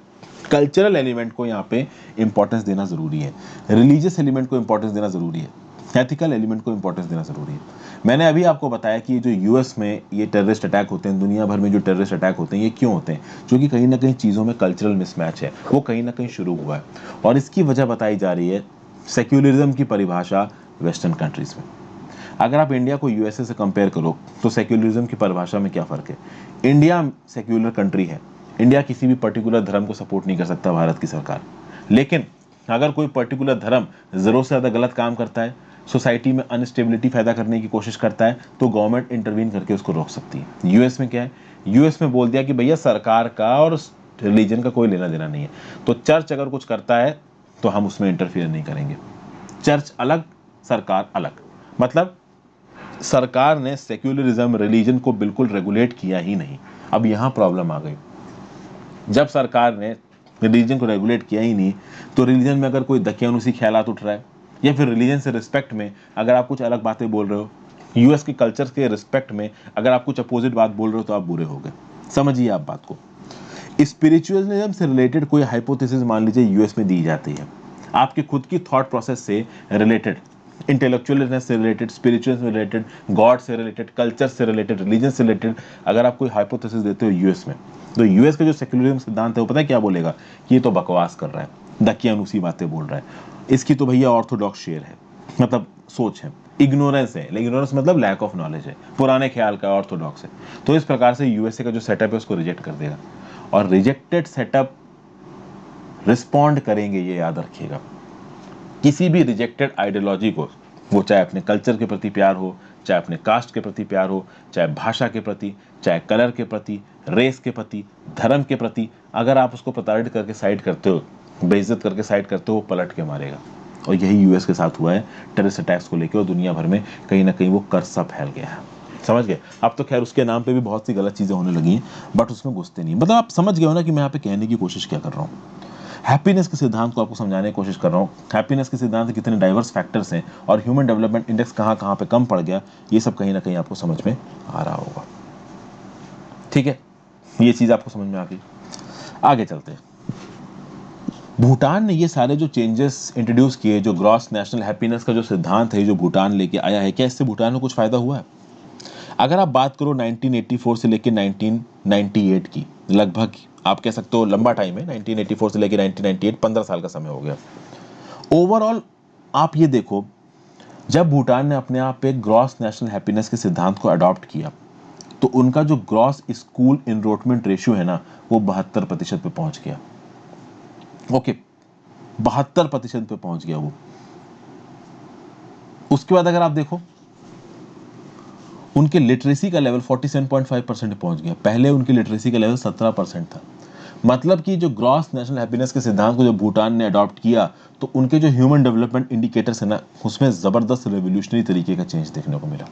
कल्चरल एलिमेंट को यहाँ पे इंपॉर्टेंस देना जरूरी है, रिलीजियस एलिमेंट को इंपॉर्टेंस देना जरूरी है, एथिकल एलिमेंट को इंपॉर्टेंस देना जरूरी है। मैंने अभी आपको बताया कि जो यूएस में ये टेररिस्ट अटैक होते हैं, दुनिया भर में जो टेररिस्ट अटैक होते हैं, ये क्यों होते हैं? क्योंकि कहीं ना कहीं चीज़ों में कल्चरल मिसमैच है, वो कहीं ना कहीं शुरू हुआ है। और इसकी वजह बताई जा रही है सेक्युलरिज्म की परिभाषा वेस्टर्न कंट्रीज में। अगर आप इंडिया को यूएसए से कंपेयर करो तो सेक्युलरिज्म की परिभाषा में क्या फ़र्क है? इंडिया सेक्युलर कंट्री है, इंडिया किसी भी पर्टिकुलर धर्म को सपोर्ट नहीं कर सकता भारत की सरकार। लेकिन अगर कोई पर्टिकुलर धर्म ज़रूरत से ज़्यादा गलत काम करता है, सोसाइटी में अनस्टेबिलिटी पैदा करने की कोशिश करता है, तो गवर्नमेंट इंटरवीन करके उसको रोक सकती है। यूएस में क्या है? यूएस में बोल दिया कि भैया सरकार का और रिलीजन का कोई लेना देना नहीं है, तो चर्च अगर कुछ करता है तो हम उसमें इंटरफियर नहीं करेंगे। चर्च अलग, सरकार अलग। मतलब सरकार ने सेक्युलरिज्म रिलीजन को बिल्कुल रेगुलेट किया ही नहीं। अब यहाँ प्रॉब्लम आ गई, जब सरकार ने रिलीजन को रेगुलेट किया ही नहीं, तो रिलीजन में अगर कोई दकियानुसी ख्यालात उठ रहा है या फिर रिलीजन से रिस्पेक्ट में अगर आप कुछ अलग बातें बोल रहे हो, यूएस के कल्चर के रिस्पेक्ट में अगर आप कुछ अपोजिट बात बोल रहे हो, तो आप बुरे हो गए। समझिए आप बात को। स्पिरिचुअलिज्म से रिलेटेड कोई हाइपोथेसिस मान लीजिए यूएस में दी जाती है, आपके खुद की थॉट प्रोसेस से रिलेटेड, इंटेलेक्चुअलनेस से रिलेटेड, स्पिरिचुअल से रिलेटेड, गॉड से रिलेटेड, कल्चर से रिलेटेड, रिलीजन से रिलेटेड अगर आप कोई हाइपोथेसिस देते हो यूएस में, तो यूएस का जो सेक्युलरिज्म सिद्धांत है वो पता है क्या बोलेगा? कि ये तो बकवास कर रहा है, दकियानुसी बातें बोल रहा है, इसकी तो भैया ऑर्थोडॉक्स शेर है, मतलब सोच है, इग्नोरेंस है। इग्नोरेंस मतलब लैक ऑफ नॉलेज है, पुराने ख्याल का, ऑर्थोडॉक्स है। तो इस प्रकार से यूएसए का जो सेटअप है उसको रिजेक्ट कर देगा, और रिजेक्टेड सेटअप रिस्पॉन्ड करेंगे, ये याद रखिएगा। किसी भी रिजेक्टेड आइडियोलॉजी को, वो चाहे अपने कल्चर के प्रति प्यार हो, चाहे अपने कास्ट के प्रति प्यार हो, चाहे भाषा के प्रति, चाहे कलर के प्रति, रेस के प्रति, धर्म के प्रति, अगर आप उसको प्रताड़ित करके साइड करते हो, बेइज्जत करके साइड करते हो, वो पलट के मारेगा। और यही यूएस के साथ हुआ है टेररिस्ट अटैक्स को लेकर, और दुनिया भर में कहीं ना कहीं वो कर्सा फैल गया है। समझ गए? अब तो खैर उसके नाम पे भी बहुत सी गलत चीज़ें होने लगी हैं, बट उसमें घुसते नहीं। मतलब आप समझ गए हो ना कि मैं यहाँ पे कहने की कोशिश क्या कर रहा हूँ। हैप्पीनेस के सिद्धांत को आपको समझाने की कोशिश कर रहा हूँ। हैप्पीनेस के सिद्धांत कितने डाइवर्स फैक्टर्स हैं और ह्यूमन डेवलपमेंट इंडेक्स कहाँ कहाँ पे कम पड़ गया, ये सब कहीं ना कहीं आपको समझ में आ रहा होगा। ठीक है, ये चीज़ आपको समझ में आ गई। आगे चलते हैं। भूटान ने ये सारे जो चेंजेस इंट्रोड्यूस किए, जो ग्रॉस नेशनल हैप्पीनेस का जो सिद्धांत है जो भूटान लेके आया है, क्या इससे भूटान को कुछ फायदा हुआ है? अगर आप बात करो 1984 से लेकर 1998 की, लगभग आप कह सकते हो लंबा टाइम है, 1984 से लेकर 1998, 15 साल का समय हो गया। ओवरऑल आप ये देखो, जब भूटान ने अपने आप पे ग्रॉस नेशनल हैप्पीनेस के सिद्धांत को अडॉप्ट किया, तो उनका जो ग्रॉस स्कूल इनरोलमेंट रेशियो है ना, वो 72% पे पहुंच गया। ओके, 72% पे पहुंच गया वो। उसके बाद अगर आप देखो उनके लिटरेसी का लेवल 47.5% पहुंच गया। पहले उनकी लिटरेसी का लेवल 17% था। मतलब कि जो ग्रॉस नेशनल हैप्पीनेस के सिद्धांत को जब भूटान ने अडॉप्ट किया तो उनके जो ह्यूमन डेवलपमेंट इंडिकेटर्स है ना, उसमें जबरदस्त रेवोल्यूशनरी तरीके का चेंज देखने को मिला।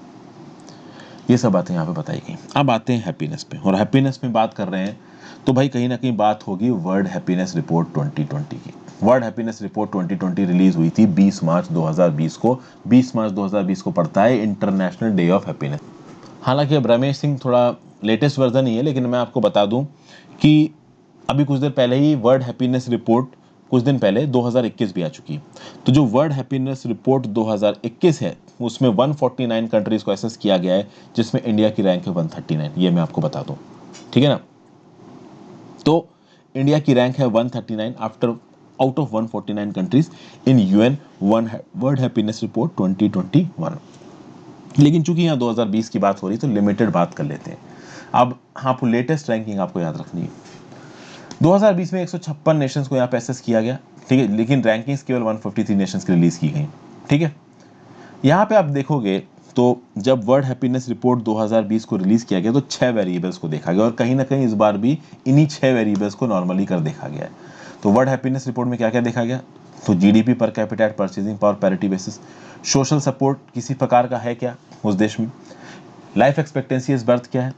ये सब बातें यहाँ पे बताई गई। अब आते हैं हैप्पीनेस पे, और हैप्पीनेस में बात कर रहे हैं तो भाई कहीं ना कहीं बात होगी वर्ल्ड हैप्पीनेस रिपोर्ट 2020 की। वर्ल्ड हैप्पीनेस रिपोर्ट 2020 रिलीज हुई थी 20 मार्च 2020 को। 20 मार्च 2020 को पड़ता है इंटरनेशनल डे ऑफ हैप्पीनेस। हालांकि अब रमेश सिंह थोड़ा लेटेस्ट वर्जन ही है, लेकिन मैं आपको बता दूं कि अभी कुछ देर पहले ही वर्ल्ड हैप्पीनेस रिपोर्ट, कुछ दिन पहले 2021 भी आ चुकी है। तो जो वर्ल्ड हैप्पीनेस रिपोर्ट 2021 है उसमें 149 कंट्रीज को एसेस किया गया है, जिसमें इंडिया की रैंक है 139। ये मैं आपको बता दूं, ठीक है ना। तो इंडिया की रैंक है 139 after out of 149 countries in UN world happiness report 2021। लेकिन चूंकि यहाँ 2020 की बात हो रही है तो लिमिटेड बात कर लेते हैं। अब आपको लेटेस्ट रैंकिंग आपको याद रखनी है। 2020 में 156 नेशंस को यहाँ पे एसेस किया गया, ठीक है, लेकिन रैंकिंग्स केवल 153 नेशंस की रिलीज की गई, ठीक है। यहाँ पे आप देखोगे तो जब वर्ल्ड हैप्पीनेस रिपोर्ट 2020 को रिलीज किया गया तो 6 वेरिएबल्स को देखा गया, और कहीं ना कहीं इस बार भी इन्हीं 6 वेरिएबल्स को नॉर्मली कर देखा गया है। तो वर्ल्ड हैप्पीनेस रिपोर्ट में क्या क्या देखा गया, तो GDP per capita at purchasing power parity basis, social support किसी प्रकार का है क्या उस देश में, लाइफ एक्सपेक्टेंसी इस बर्थ क्या है,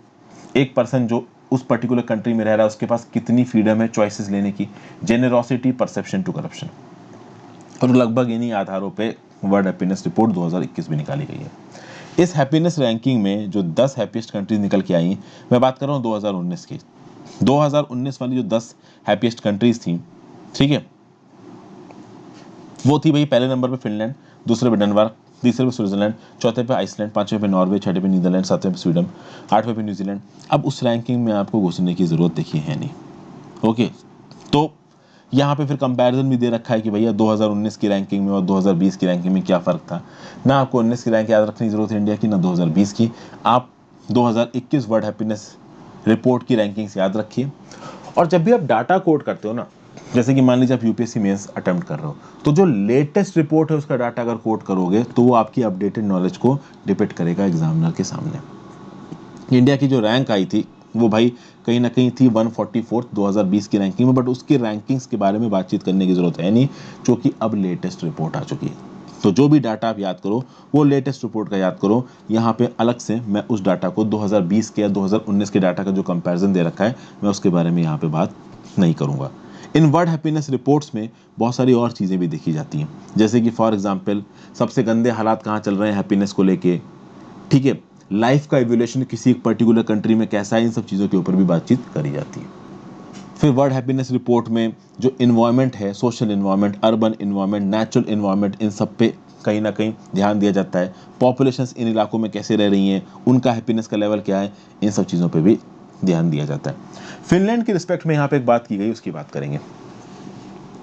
एक पर्सन जो उस पर्टिकुलर कंट्री में रह रहा है उसके पास कितनी फ्रीडम है चॉइसेस लेने की, जेनरोसिटी, परसेप्शन टू करप्शन, और लगभग इन्हीं आधारों पे वर्ल्ड हैप्पीनेस रिपोर्ट 2021 में निकाली गई है। इस हैप्पीनेस रैंकिंग में जो 10 हैप्पीएस्ट कंट्रीज निकल के आई, मैं बात कर रहा हूँ 2019 की। 2019 वाली जो 10 हैप्पीएस्ट कंट्रीज थी, ठीक है, वो थी भाई पहले नंबर पे फिनलैंड, दूसरे पे डेनमार्क, तीसरे पे स्विट्जरलैंड, चौथे पे आइसलैंड, पांचवें पे नॉर्वे, छठे पे नीदरलैंड, सातवें पे स्वीडन, आठवें पे न्यूजीलैंड। अब उस रैंकिंग में आपको घुसने की जरूरत देखिए है नहीं। ओके, तो यहाँ पे फिर कंपैरिजन भी दे रखा है कि भैया 2019 की रैंकिंग में और 2020 की रैंकिंग में क्या फ़र्क था। ना आपको 19 की रैंक याद रखने की ज़रूरत है इंडिया की, ना 2020 की। आप 2021 वर्ल्ड हैप्पीनेस रिपोर्ट की रैंकिंग्स याद रखिए। और जब भी आप डाटा कोड करते हो ना, जैसे कि मान लीजिए आप यूपीएससी मेंस अटेम्प्ट कर रहे हो, तो जो लेटेस्ट रिपोर्ट है उसका डाटा अगर कोड करोगे तो वो आपकी अपडेटेड नॉलेज को डिपेक्ट करेगा एग्जामिनर के सामने। इंडिया की जो रैंक आई थी वो भाई कहीं ना कहीं थी 144 2020 की रैंकिंग में, बट उसकी रैंकिंग्स के बारे में बातचीत करने की जरूरत है नहीं, क्योंकि अब लेटेस्ट रिपोर्ट आ चुकी है। तो जो भी डाटा आप याद करो वो लेटेस्ट रिपोर्ट का याद करो। यहाँ पे अलग से मैं उस डाटा को 2020 के या 2019 के डाटा का जो कंपैरिजन दे रखा है मैं उसके बारे में यहाँ पे बात नहीं करूँगा। इन वर्ल्ड हैप्पीनेस रिपोर्ट्स में बहुत सारी और चीज़ें भी देखी जाती हैं, जैसे कि फॉर एग्जांपल सबसे गंदे हालात कहाँ चल रहे हैं हैप्पीनेस को लेके, ठीक है, लाइफ का इवोल्यूशन किसी एक पर्टिकुलर कंट्री में कैसा है, इन सब चीज़ों के ऊपर भी बातचीत करी जाती है। फिर वर्ल्ड हैप्पीनेस रिपोर्ट में जो इन्वायरमेंट है, social environment, urban environment, natural environment, इन सब पे कहीं ना कहीं ध्यान दिया जाता है। पॉपुलेशंस इन इलाकों में कैसे रह रही हैं, उनका हैप्पीनेस का लेवल क्या है, इन सब चीज़ों पे भी ध्यान दिया जाता है। फिनलैंड की रिस्पेक्ट में यहाँ पे एक बात की गई, उसकी बात करेंगे।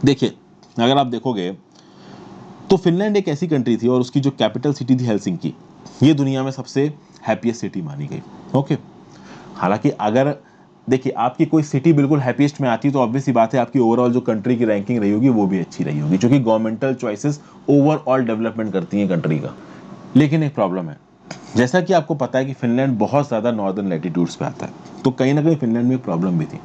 देखिए, अगर आप देखोगे तो फिनलैंड एक ऐसी कंट्री थी और उसकी जो कैपिटल सिटी थी हेलसिंकी, ये दुनिया में सबसे हैप्पीएस्ट सिटी मानी गई। ओके, हालांकि अगर देखिए आपकी कोई सिटी बिल्कुल हैप्पीएस्ट में आती है तो ऑब्वियस सी बात है आपकी ओवरऑल जो कंट्री की रैंकिंग रही होगी वो भी अच्छी रही होगी, क्योंकि गवर्नमेंटल चॉइसेस ओवरऑल डेवलपमेंट करती हैं कंट्री का। लेकिन एक प्रॉब्लम है, जैसा कि आपको पता है कि फिनलैंड बहुत ज़्यादा नॉर्दर्न लैटिट्यूड्स पे आता है, तो कहीं ना कहीं फिनलैंड में एक प्रॉब्लम भी थी।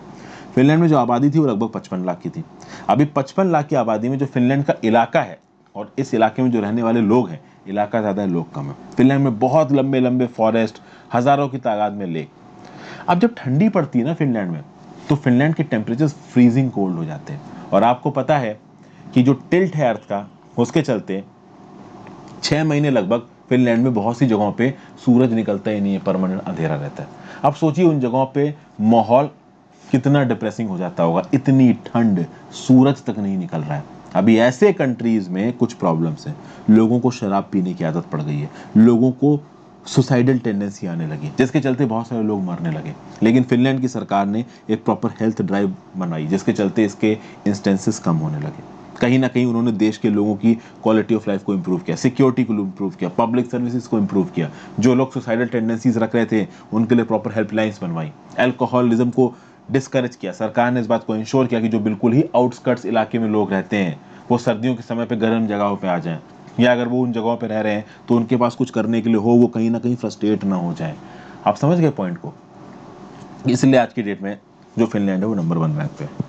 फिनलैंड में जो आबादी थी वो लगभग 55 लाख की थी। अभी 55 लाख की आबादी में जो फिनलैंड का इलाका है और इस इलाके में जो रहने वाले लोग हैं, इलाका ज़्यादा है लोग कम है। फिनलैंड में बहुत लंबे लंबे फॉरेस्ट, हज़ारों की तादाद में लेक। अब जब ठंडी पड़ती है ना फिनलैंड में, तो फिनलैंड के टेम्परेचर फ्रीजिंग कोल्ड हो जाते हैं। और आपको पता है कि जो टिल्ट है अर्थ का, उसके चलते 6 महीने लगभग फिनलैंड में बहुत सी जगहों पे सूरज निकलता ही नहीं है, परमानेंट अंधेरा रहता है। अब सोचिए उन जगहों पे माहौल कितना डिप्रेसिंग हो जाता होगा, इतनी ठंड, सूरज तक नहीं निकल रहा है। अभी ऐसे कंट्रीज में कुछ प्रॉब्लम्स हैं, लोगों को शराब पीने की आदत पड़ गई है, लोगों को सुसाइडल टेंडेंसी आने लगी, जिसके चलते बहुत सारे लोग मरने लगे। लेकिन फिनलैंड की सरकार ने एक प्रॉपर हेल्थ ड्राइव बनाई, जिसके चलते इसके इंस्टेंसेस कम होने लगे। कहीं ना कहीं उन्होंने देश के लोगों की क्वालिटी ऑफ लाइफ को इंप्रूव किया, सिक्योरिटी को इंप्रूव किया, पब्लिक सर्विसेज को इंप्रूव किया। जो लोग सुसाइडल टेंडेंसीज रख रहे थे उनके लिए प्रॉपर हेल्पलाइंस बनवाई, अल्कोहलिज्म को डिस्करेज किया। सरकार ने इस बात को इंश्योर किया कि जो बिल्कुल ही आउटस्कर्ट्स इलाके में लोग रहते हैं वो सर्दियों के समय पे गर्म जगहों पे आ जाएं, या अगर वो उन जगहों पे रह रहे हैं तो उनके पास कुछ करने के लिए हो, वो कहीं ना कहीं फ्रस्ट्रेट ना हो जाए। आप समझ गए पॉइंट को? इसलिए आज की डेट में जो फिनलैंड है वो नंबर 1 रैंक पे है।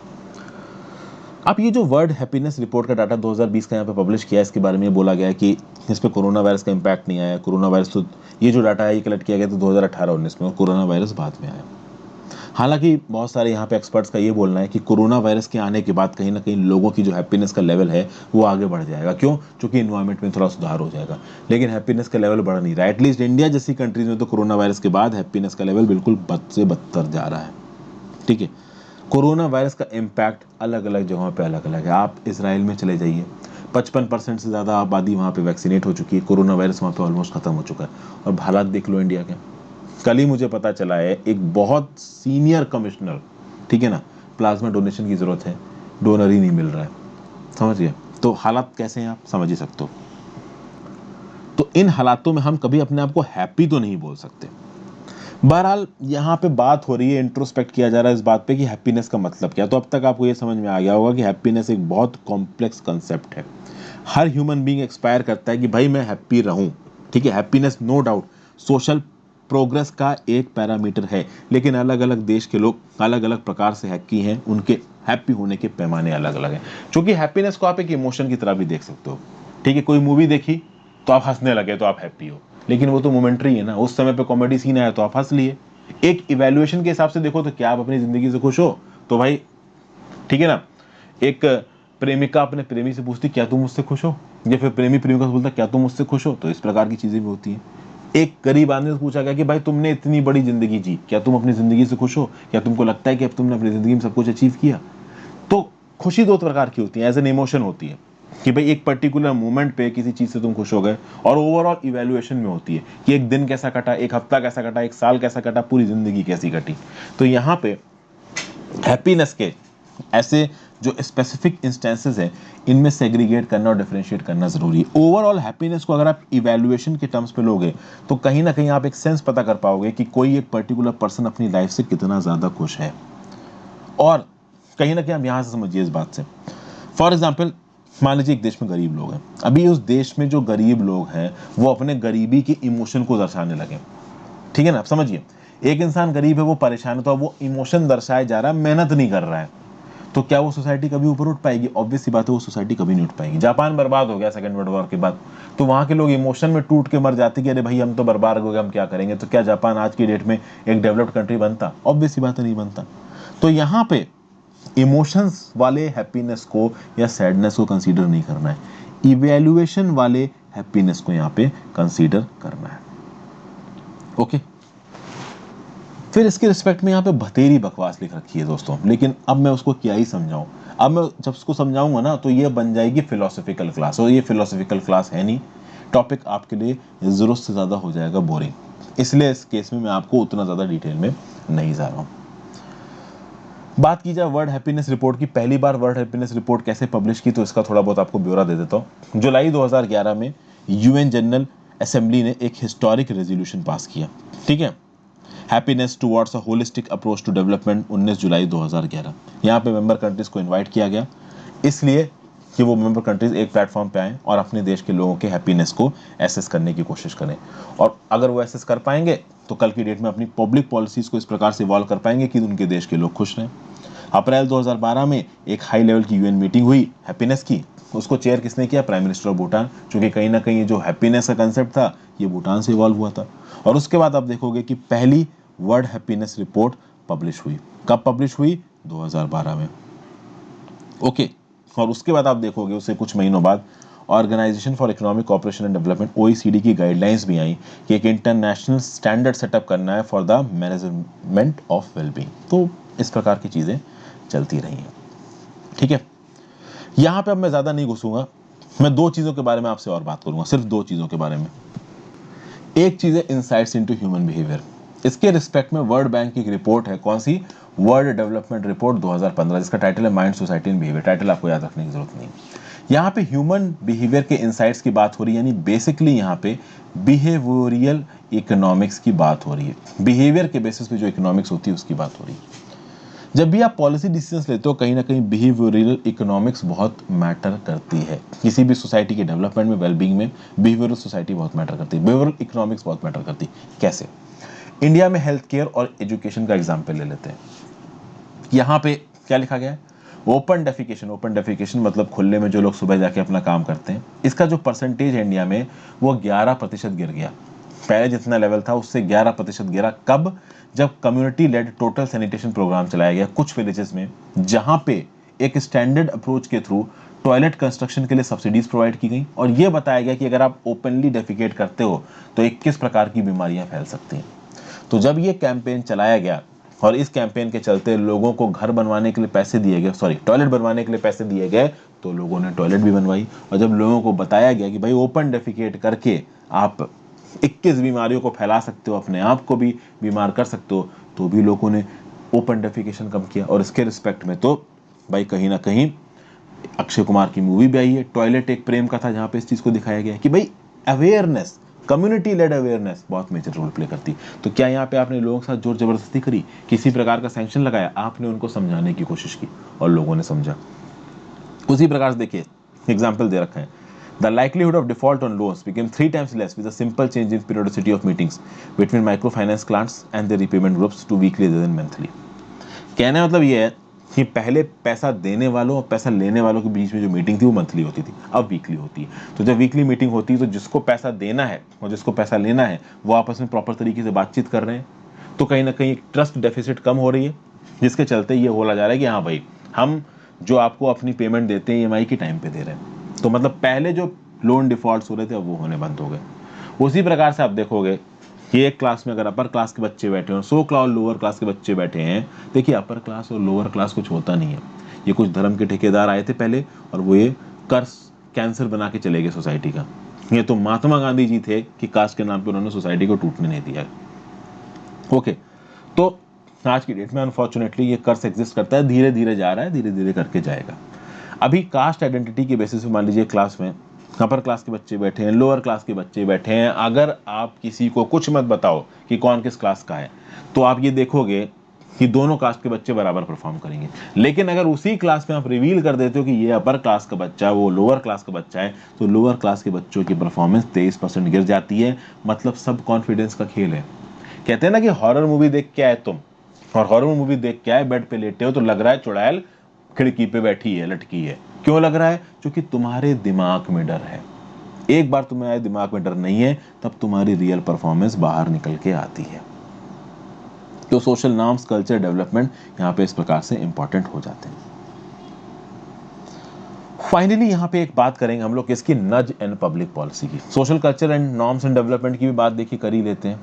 अब ये जो वर्ल्ड हैप्पीनेस रिपोर्ट का डाटा 2020 का यहाँ पे पब्लिश किया है, इसके बारे में ये बोला गया है कि इस पे कोरोना वायरस का इम्पैक्ट नहीं आया। कोरोना वायरस तो ये जो डाटा है ये कलेक्ट किया गया था 2018-19 में, और कोरोना वायरस बाद में आया। हालांकि बहुत सारे यहाँ पे एक्सपर्ट्स का ये बोलना है कि कोरोना वायरस के आने के बाद कहीं ना कहीं लोगों की जो हैप्पीनेस का लेवल है वो आगे बढ़ जाएगा। क्यों? क्योंकि इन्वायरमेंट में थोड़ा सुधार हो जाएगा। लेकिन हैप्पीनेस का लेवल बढ़ नहीं रहा है। एटलीस्ट इंडिया जैसी कंट्रीज में तो कोरोना वायरस के बाद हैप्पीनेस का लेवल बिल्कुल बद से बदतर जा रहा है। ठीक है, कोरोना वायरस का इम्पैक्ट अलग अलग जगहों पे अलग अलग है। आप इसराइल में चले जाइए, 55% से ज़्यादा आबादी वहाँ पे वैक्सीनेट हो चुकी है। कोरोना वायरस वहाँ पे ऑलमोस्ट खत्म हो चुका है। और हालात देख लो इंडिया के। कल ही मुझे पता चला है एक बहुत सीनियर कमिश्नर, ठीक है ना, प्लाज्मा डोनेशन की ज़रूरत है, डोनर ही नहीं मिल रहा है। समझिए तो हालात कैसे हैं, आप समझ ही सकते हो। तो इन हालातों में हम कभी अपने आप को हैप्पी तो नहीं बोल सकते। बहरहाल यहाँ पे बात हो रही है, इंट्रोस्पेक्ट किया जा रहा है इस बात पे कि हैप्पीनेस का मतलब क्या है। तो अब तक आपको ये समझ में आ गया होगा कि हैप्पीनेस एक बहुत कॉम्प्लेक्स कंसेप्ट है। हर ह्यूमन बीइंग एक्सपायर करता है कि भाई मैं हैप्पी रहूं। ठीक है, happiness no doubt social progress का एक पैरामीटर है, लेकिन अलग अलग देश के लोग अलग अलग प्रकार से हैप्पी हैं, उनके हैप्पी होने के पैमाने अलग अलग हैं। क्योंकि हैप्पीनेस को आप एक इमोशन की तरह भी देख सकते हो। ठीक है, कोई मूवी देखी तो आप हंसने लगे तो आप हैप्पी हो, लेकिन वो तो मोमेंट्री है ना। उस समय पे कॉमेडी सीन आया तो आप हंस लिए। एक इवैल्यूएशन के हिसाब से देखो तो क्या आप अपनी जिंदगी से खुश हो? तो भाई ठीक है ना, एक प्रेमिका अपने प्रेमी से पूछती क्या तुम मुझसे खुश हो, या फिर प्रेमी प्रेमिका से बोलता क्या तुम मुझसे खुश हो, तो इस प्रकार की चीजें भी होती हैं। एक गरीब आदमी से पूछा गया कि भाई तुमने इतनी बड़ी जिंदगी जी, क्या तुम अपनी जिंदगी से खुश हो? क्या तुमको लगता है कि अब तुमने अपनी जिंदगी में सब कुछ अचीव किया? तो खुशी दो प्रकार की होती है, एज एन इमोशन होती है कि भाई एक पर्टिकुलर मोमेंट पे किसी चीज से तुम खुश हो गए, और ओवरऑल इवैल्यूएशन में होती है कि एक दिन कैसा कटा, एक हफ्ता कैसा कटा, एक साल कैसा कटा, पूरी जिंदगी कैसी कटी। तो यहाँ पे हैप्पीनेस के ऐसे जो स्पेसिफिक इंस्टेंसेस हैं, इनमें सेग्रीगेट करना और डिफरेंशिएट करना जरूरी है। ओवरऑल हैप्पीनेस को अगर आप इवैल्यूएशन के टर्म्स पे लोगे तो कहीं ना कहीं आप एक सेंस पता कर पाओगे कि कोई एक पर्टिकुलर पर्सन अपनी लाइफ से कितना ज्यादा खुश है। और कहीं ना कहीं आप यहां से समझिए इस बात से, फॉर एग्जाम्पल मान लीजिए एक देश में गरीब लोग हैं। अभी उस देश में जो गरीब लोग हैं वो अपने गरीबी के इमोशन को दर्शाने लगे। ठीक है ना, आप समझिए एक इंसान गरीब है, वो परेशान है, तो अब वो इमोशन दर्शाया जा रहा है, मेहनत नहीं कर रहा है। तो क्या वो सोसाइटी कभी ऊपर उठ पाएगी? ऑब्वियस सी बात है, वो सोसाइटी कभी नहीं उठ पाएगी। जापान बर्बाद हो गया सेकंड वर्ल्ड वॉर के बाद, तो वहां के लोग इमोशन में टूट के मर जाते कि अरे भाई हम तो बर्बाद हो गए, हम क्या करेंगे। तो क्या जापान आज की डेट में एक डेवलप्ड कंट्री बनता? ऑब्वियस सी बात है, नहीं बनता। तो यहाँ पे इमोशंस वाले हैप्पीनेस को या सैडनेस को कंसीडर नहीं करना है, इवैल्यूएशन वाले हैप्पीनेस को यहाँ पे कंसीडर करना है। ओके, फिर इसके रिस्पेक्ट में यहाँ पे बतेरी बकवास लिख रखी है दोस्तों, लेकिन अब मैं उसको क्या ही समझाऊं। अब मैं जब उसको समझाऊंगा ना तो ये बन जाएगी फिलोसफिकल क्लास, और ये फिलोसफिकल क्लास है नहीं। टॉपिक आपके लिए जरूरत से ज्यादा हो जाएगा बोरिंग, इसलिए इस केस में मैं आपको उतना ज्यादा डिटेल में नहीं जा रहा हूं। बात की जाए वर्ल्ड हैप्पीनेस रिपोर्ट की, पहली बार वर्ल्ड हैप्पीनेस रिपोर्ट कैसे पब्लिश की, तो इसका थोड़ा बहुत आपको ब्यौरा दे देता हूँ। जुलाई 2011 में यूएन जनरल असेंबली ने एक हिस्टोरिक रेजोल्यूशन पास किया। ठीक है, happiness towards a holistic approach to development, 19 July 2011। यहाँ पे मेंबर कंट्रीज को इनवाइट किया गया, इसलिए कि वो मेंबर कंट्रीज एक प्लेटफॉर्म पे आएँ और अपने देश के लोगों के हैप्पीनेस को एसेस करने की कोशिश करें। और अगर वो एसेस कर पाएंगे तो कल की डेट में अपनी पब्लिक पॉलिसीज को इस प्रकार से इवॉल्व कर पाएंगे कि उनके देश के लोग खुश रहें। अप्रैल 2012 में एक हाई लेवल की यूएन मीटिंग हुई हैप्पीनेस की। उसको चेयर किसने किया? प्राइम मिनिस्टर ऑफ भूटान, क्योंकि कहीं ना कहीं जो हैप्पीनेस का कंसेप्ट था ये भूटान से इवॉल्व हुआ था। और उसके बाद आप देखोगे कि पहली वर्ल्ड हैप्पीनेस रिपोर्ट पब्लिश हुई। कब पब्लिश हुई? 2012 में। ओके, और उसके बाद आप देखोगे उससे कुछ महीनों बाद organisation for economic cooperation and development OECD की गाइडलाइंस भी आई कि एक इंटरनेशनल स्टैंडर्ड सेटअप करना है for the management of wellbeing. तो इस प्रकार की चीजें चलती रही हैं। ठीक है, यहां पे अब मैं ज्यादा नहीं घुसूंगा, मैं दो चीजों के बारे में आपसे और बात करूंगा, सिर्फ दो चीजों के बारे में। एक चीज है इनसाइट्स इनटू ह्यूमन बिहेवियर। इसके रिस्पेक्ट में वर्ल्ड बैंक की एक रिपोर्ट है, कौन सी? वर्ल्ड डेवलपमेंट रिपोर्ट 2015, जिसका टाइटल है mind, society and behaviour. Title आपको याद रखने की जरूरत नहीं। यहाँ पे ह्यूमन बिहेवियर के इनसाइट्स की बात हो रही है, यानी बेसिकली यहाँ पे बिहेवियरल इकोनॉमिक्स की बात हो रही है। बिहेवियर के बेसिस पे जो इकोनॉमिक्स होती है उसकी बात हो रही है। जब भी आप पॉलिसी डिसीजंस लेते हो कहीं ना कहीं बिहेवियरल इकोनॉमिक्स बहुत मैटर करती है। किसी भी सोसाइटी के डेवलपमेंट में, वेलबींग में बिहेवियरल सोसाइटी बहुत मैटर करती है, बिहेवियरल इकोनॉमिक्स बहुत मैटर करती है। कैसे? इंडिया में हेल्थ केयर और एजुकेशन का एग्जाम्पल ले लेते हैं। यहाँ पे क्या लिखा गया है? Open defecation. ओपन डेफिकेशन मतलब खुले में जो लोग सुबह जाके अपना काम करते हैं, इसका जो परसेंटेज है इंडिया में वो 11% गिर गया। पहले जितना लेवल था उससे 11% गिरा। कब? जब community led total sanitation programme चलाया गया कुछ विलेजेस में, जहां पे एक स्टैंडर्ड अप्रोच के थ्रू टॉयलेट कंस्ट्रक्शन के लिए सब्सिडीज प्रोवाइड की गई और यह बताया गया कि अगर आप ओपनली डेफिकेट करते हो तो 21 प्रकार की बीमारियां फैल सकती हैं। तो जब ये कैंपेन चलाया गया और इस कैंपेन के चलते लोगों को घर बनवाने के लिए पैसे दिए गए, टॉयलेट बनवाने के लिए पैसे दिए गए, तो लोगों ने टॉयलेट भी बनवाई। और जब लोगों को बताया गया कि भाई ओपन डेफिकेट करके आप 21 बीमारियों को फैला सकते हो, अपने आप को भी बीमार कर सकते हो, तो भी लोगों ने ओपन डेफिकेशन कम किया। और इसके रिस्पेक्ट में तो भाई कहीं ना कहीं अक्षय कुमार की मूवी भी आई है टॉयलेट एक प्रेम कथा, जहां पे इस चीज को दिखाया गया है कि भाई अवेयरनेस, कम्युनिटी लेड अवेयरनेस बहुत मेजर रोल प्ले करती। तो क्या यहाँ पे आपने लोगों के साथ जोर जबरदस्ती करी, किसी प्रकार का सैंक्शन लगाया? आपने उनको समझाने की कोशिश की और लोगों ने समझा। उसी प्रकार से देखिए एग्जाम्पल दे रखा है, the likelihood of default on loans became 3 times less with a simple change in periodicity of meetings between micro finance clients and the repayment groups to weekly than monthly. कहने का मतलब ये है कि पहले पैसा देने वालों और पैसा लेने वालों के बीच में जो मीटिंग थी वो मंथली होती थी, अब वीकली होती है। तो जब वीकली मीटिंग होती है तो जिसको पैसा देना है और जिसको पैसा लेना है वो आपस में प्रॉपर तरीके से बातचीत कर रहे हैं। तो कहीं ना कहीं ट्रस्ट डेफिसिट कम हो रही है, जिसके चलते ये बोला जा रहा है कि हाँ भाई हम जो आपको अपनी पेमेंट देते हैं ईएमआई के टाइम पे दे रहे हैं। तो मतलब पहले जो लोन डिफॉल्ट हो रहे थे अब वो होने बंद हो गए। उसी प्रकार से आप देखोगे कि एक क्लास में अगर अपर क्लास के बच्चे बैठे हैं, 100 क्लास लोअर क्लास के बच्चे बैठे हैं, देखिए अपर क्लास और लोअर क्लास कुछ होता नहीं है। ये कुछ धर्म के ठेकेदार आए थे पहले और वो ये कर्स कैंसर बना के चले गए सोसाइटी का। ये तो महात्मा गांधी जी थे कि कास्ट के नाम पे उन्होंने सोसाइटी को टूटने नहीं दिया। ओके, तो आज की डेट में अनफॉर्चुनेटली ये कर्स एग्जिस्ट करता है, धीरे धीरे जा रहा है, धीरे धीरे करके जाएगा। अभी कास्ट आइडेंटिटी के बेसिस पे मान लीजिए क्लास में अपर क्लास के बच्चे बैठे हैं, लोअर क्लास के बच्चे बैठे हैं, अगर आप किसी को कुछ मत बताओ कि कौन किस क्लास का है, तो आप ये देखोगे कि दोनों कास्ट के बच्चे बराबर परफॉर्म करेंगे। लेकिन अगर उसी क्लास में आप रिवील कर देते हो कि ये अपर क्लास का बच्चा, वो लोअर क्लास का बच्चा है, तो लोअर क्लास के बच्चों की परफॉर्मेंस 23% गिर जाती है। मतलब सब कॉन्फिडेंस का खेल है। कहते हैं ना कि हॉरर मूवी देख के आए तुम, और हॉरर मूवी देख के आए, बेड पे लेटे हो तो लग रहा है चुड़ैल खिड़की पे बैठी है, लटकी है। क्यों लग रहा है? क्योंकि तुम्हारे दिमाग में डर है। एक बार तुम्हारे दिमाग में डर नहीं है तब तुम्हारी रियल परफॉर्मेंस बाहर निकल के आती है। तो सोशल नॉर्म्स, कल्चर डेवलपमेंट यहाँ पे इस प्रकार से इंपॉर्टेंट हो जाते हैं। फाइनली यहाँ पे एक बात करेंगे हम लोग इसकी नज एंड पब्लिक पॉलिसी की। Social culture and norms and development की भी बात देखिए कर ही लेते हैं।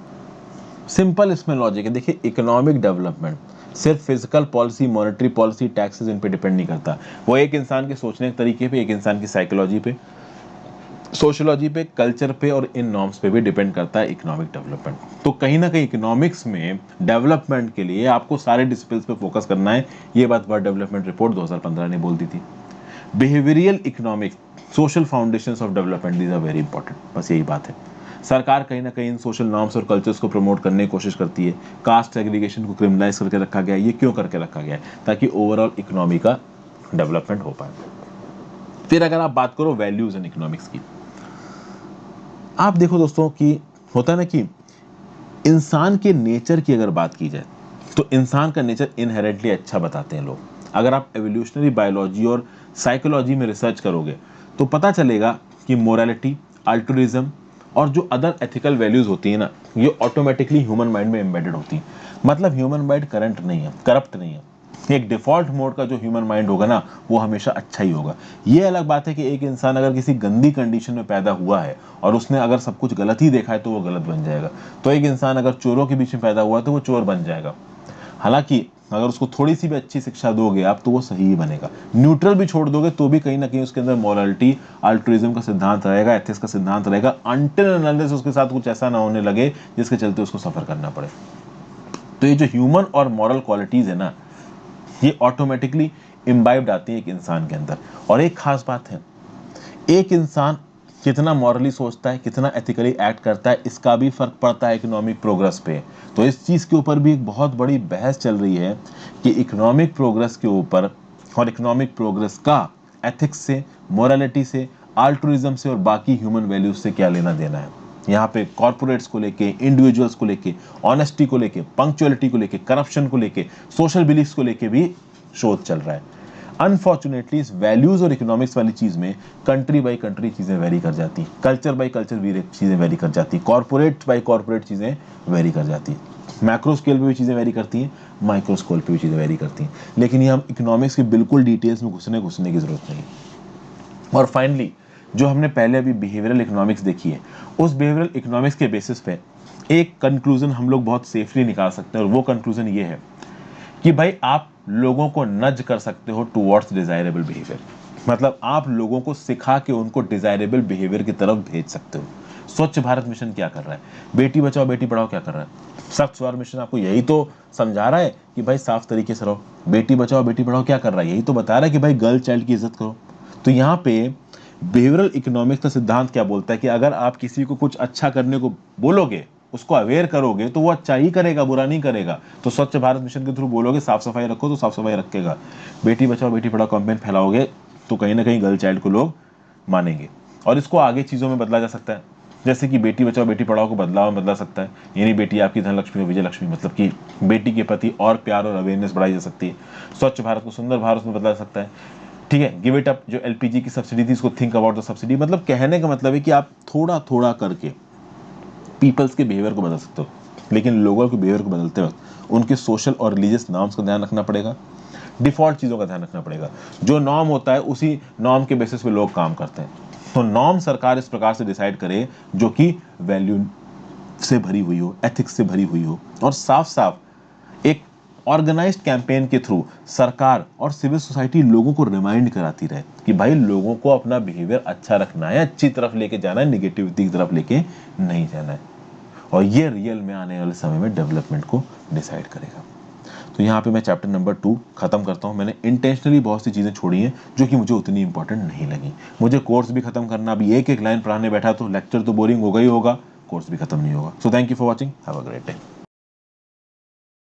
सिंपल इसमें लॉजिक है। देखिए इकोनॉमिक डेवलपमेंट सिर्फ physical policy, monetary policy, taxes इन पे डिपेंड नहीं करता। वो एक इंसान के सोचने के तरीके पे, एक इंसान की साइकोलॉजी पे, सोशोलॉजी पे, कल्चर पे और इन नॉर्म्स पे भी डिपेंड करता है इकोनॉमिक डेवलपमेंट। तो कहीं ना कहीं इकोनॉमिक्स में डेवलपमेंट के लिए आपको सारे डिसिप्लिन्स पे फोकस करना है। ये बात वर्ल्ड डेवलपमेंट रिपोर्ट 2015 ने बोल दी थी। Behavioural economics, social foundations of development, these are very important. बस यही बात है। सरकार कहीं ना कहीं इन सोशल नॉर्म्स और कल्चर्स को प्रमोट करने की कोशिश करती है। कास्ट सेग्रीगेशन को क्रिमिनलाइज करके रखा गया है। ये क्यों करके रखा गया है? ताकि ओवरऑल इकोनॉमी का डेवलपमेंट हो पाए। फिर अगर आप बात करो वैल्यूज एंड इकोनॉमिक्स की, आप देखो दोस्तों कि होता है ना कि इंसान के नेचर की अगर बात की जाए तो इंसान का नेचर इनहेरेंटली अच्छा बताते हैं लोग। अगर आप एवोल्यूशनरी बायोलॉजी और साइकोलॉजी में रिसर्च करोगे तो पता चलेगा कि मोरालिटी, अल्ट्रुइज्म और जो अदर एथिकल वैल्यूज होती है ना, ये ऑटोमेटिकली ह्यूमन माइंड में एम्बेडेड होती हैं। मतलब ह्यूमन माइंड करंट नहीं है, करप्ट नहीं है। एक डिफॉल्ट मोड का जो ह्यूमन माइंड होगा ना वो हमेशा अच्छा ही होगा। ये अलग बात है कि एक इंसान अगर किसी गंदी कंडीशन में पैदा हुआ है और उसने अगर सब कुछ गलत ही देखा है तो वो गलत बन जाएगा। तो एक इंसान अगर चोरों के बीच में पैदा हुआ तो वो चोर बन जाएगा। हालांकि अगर उसको थोड़ी सी भी अच्छी शिक्षा दोगे आप तो वो सही ही बनेगा। न्यूट्रल भी छोड़ दोगे तो भी कहीं ना कहीं उसके अंदर मोरालिटी, अल्ट्रुइज्म का सिद्धांत रहेगा, एथिक्स का सिद्धांत रहेगा, अनटिल एंड अनलेस उसके साथ कुछ ऐसा ना होने लगे जिसके चलते उसको सफर करना पड़े। तो ये जो ह्यूमन और मॉरल क्वालिटीज है ना, ये ऑटोमेटिकली इम्बाइब्ड आती है एक इंसान के अंदर। और एक खास बात है, एक इंसान कितना मॉरली सोचता है, कितना एथिकली एक्ट करता है, इसका भी फर्क पड़ता है इकोनॉमिक प्रोग्रेस पे। तो इस चीज़ के ऊपर भी एक बहुत बड़ी बहस चल रही है कि इकोनॉमिक प्रोग्रेस के ऊपर और इकोनॉमिक प्रोग्रेस का एथिक्स से, मोरालिटी से, आल्ट्रुइज्म से और बाकी ह्यूमन वैल्यूज से क्या लेना देना है। यहाँ पे कॉर्पोरेट्स को लेके, इंडिविजुअल्स को लेके, ऑनेस्टी को लेके, पंक्चुअलिटी को लेके, करप्शन को लेके, सोशल बिलीफ्स को लेके भी शोध चल रहा है। अनफॉर्चुनेटली इस वैल्यूज और इकोनॉमिक्स वाली चीज में कंट्री बाय कंट्री चीजें वेरी कर जाती हैं, कल्चर बाय कल्चर चीजें वेरी कर जाती हैं, कॉर्पोरेट बाय कॉर्पोरेट चीजें वेरी कर जाती हैं। मैक्रो स्केल पे भी चीजें वेरी करती हैं, माइक्रो स्केल पे भी चीजें वेरी करती हैं। लेकिन ये हम इकोनॉमिक्स के बिल्कुल डिटेल्स में घुसने की जरूरत नहीं है। और फाइनली जो हमने पहले अभी बिहेवियरल इकोनॉमिक्स देखी है, उस बिहेवियरल इकोनॉमिक्स के बेसिस पे एक कंक्लूजन हम लोग बहुत सेफली निकाल सकते हैं, और वो कंक्लूजन ये है कि भाई आप लोगों को नज कर सकते हो टुवर्ड्स डिजायरेबल बिहेवियर। मतलब आप लोगों को सिखा के उनको डिजायरेबल बिहेवियर की तरफ भेज सकते हो। स्वच्छ भारत मिशन क्या कर रहा है, बेटी बचाओ बेटी पढ़ाओ क्या कर रहा है, सख्त सुधार मिशन आपको यही तो समझा रहा है कि भाई साफ तरीके से रहो। बेटी बचाओ बेटी पढ़ाओ क्या कर रहा है, यही तो बता रहा है कि भाई गर्ल चाइल्ड की इज्जत करो। तो यहाँ पे बिहेवियरल इकोनॉमिक्स का सिद्धांत क्या बोलता है कि अगर आप किसी को कुछ अच्छा करने को बोलोगे, उसको अवेयर करोगे, तो वो अच्छा ही करेगा, बुरा नहीं करेगा। तो स्वच्छ भारत मिशन के थ्रू बोलोगे साफ सफाई रखो, तो साफ सफाई रखेगा। बेटी बचाओ बेटी पढ़ाओ कैंपेन फैलाओगे, तो कहीं ना कहीं गर्ल चाइल्ड को लोग मानेंगे। और इसको आगे चीज़ों में बदला जा सकता है, जैसे कि बेटी बचाओ बेटी पढ़ाओ को बदलाव में बदला सकता है, यानी बेटी आपकी धनलक्ष्मी और विजय लक्ष्मी, मतलब कि बेटी के प्रति और प्यार और अवेयरनेस बढ़ाई जा सकती है। स्वच्छ भारत को सुंदर भारत में बदला जा सकता है। ठीक है, गिव इट अप जो एलपीजी की सब्सिडी थी, इसको थिंक अबाउट द सब्सिडी। मतलब कहने का मतलब है कि आप थोड़ा थोड़ा करके पीपल्स के बिहेवियर को बदल सकते हो, लेकिन लोगों के बिहेवियर को बदलते वक्त उनके सोशल और रिलीजियस नॉर्म्स का ध्यान रखना पड़ेगा, डिफॉल्ट चीज़ों का ध्यान रखना पड़ेगा। जो नॉर्म होता है उसी नॉर्म के बेसिस पे लोग काम करते हैं। तो नॉर्म सरकार इस प्रकार से डिसाइड करे जो कि वैल्यू से भरी हुई हो, एथिक्स से भरी हुई हो, और साफ साफ एक ऑर्गेनाइज्ड कैंपेन के थ्रू सरकार और सिविल सोसाइटी लोगों को रिमाइंड कराती रहे कि भाई लोगों को अपना बिहेवियर अच्छा रखना है, अच्छी तरफ लेके जाना है, निगेटिविटी की तरफ लेके नहीं जाना है। और ये रियल में आने वाले समय में डेवलपमेंट को डिसाइड करेगा। तो यहाँ पे मैं चैप्टर नंबर 2 खत्म करता हूँ। मैंने इंटेंशनली बहुत सी चीज़ें छोड़ी हैं जो कि मुझे उतनी इंपॉर्टेंट नहीं लगी। मुझे कोर्स भी खत्म करना, अभी एक एक लाइन पढ़ाने बैठा तो लेक्चर तो बोरिंग होगा ही होगा, कोर्स भी खत्म नहीं होगा। So thank you for watching, have a great day.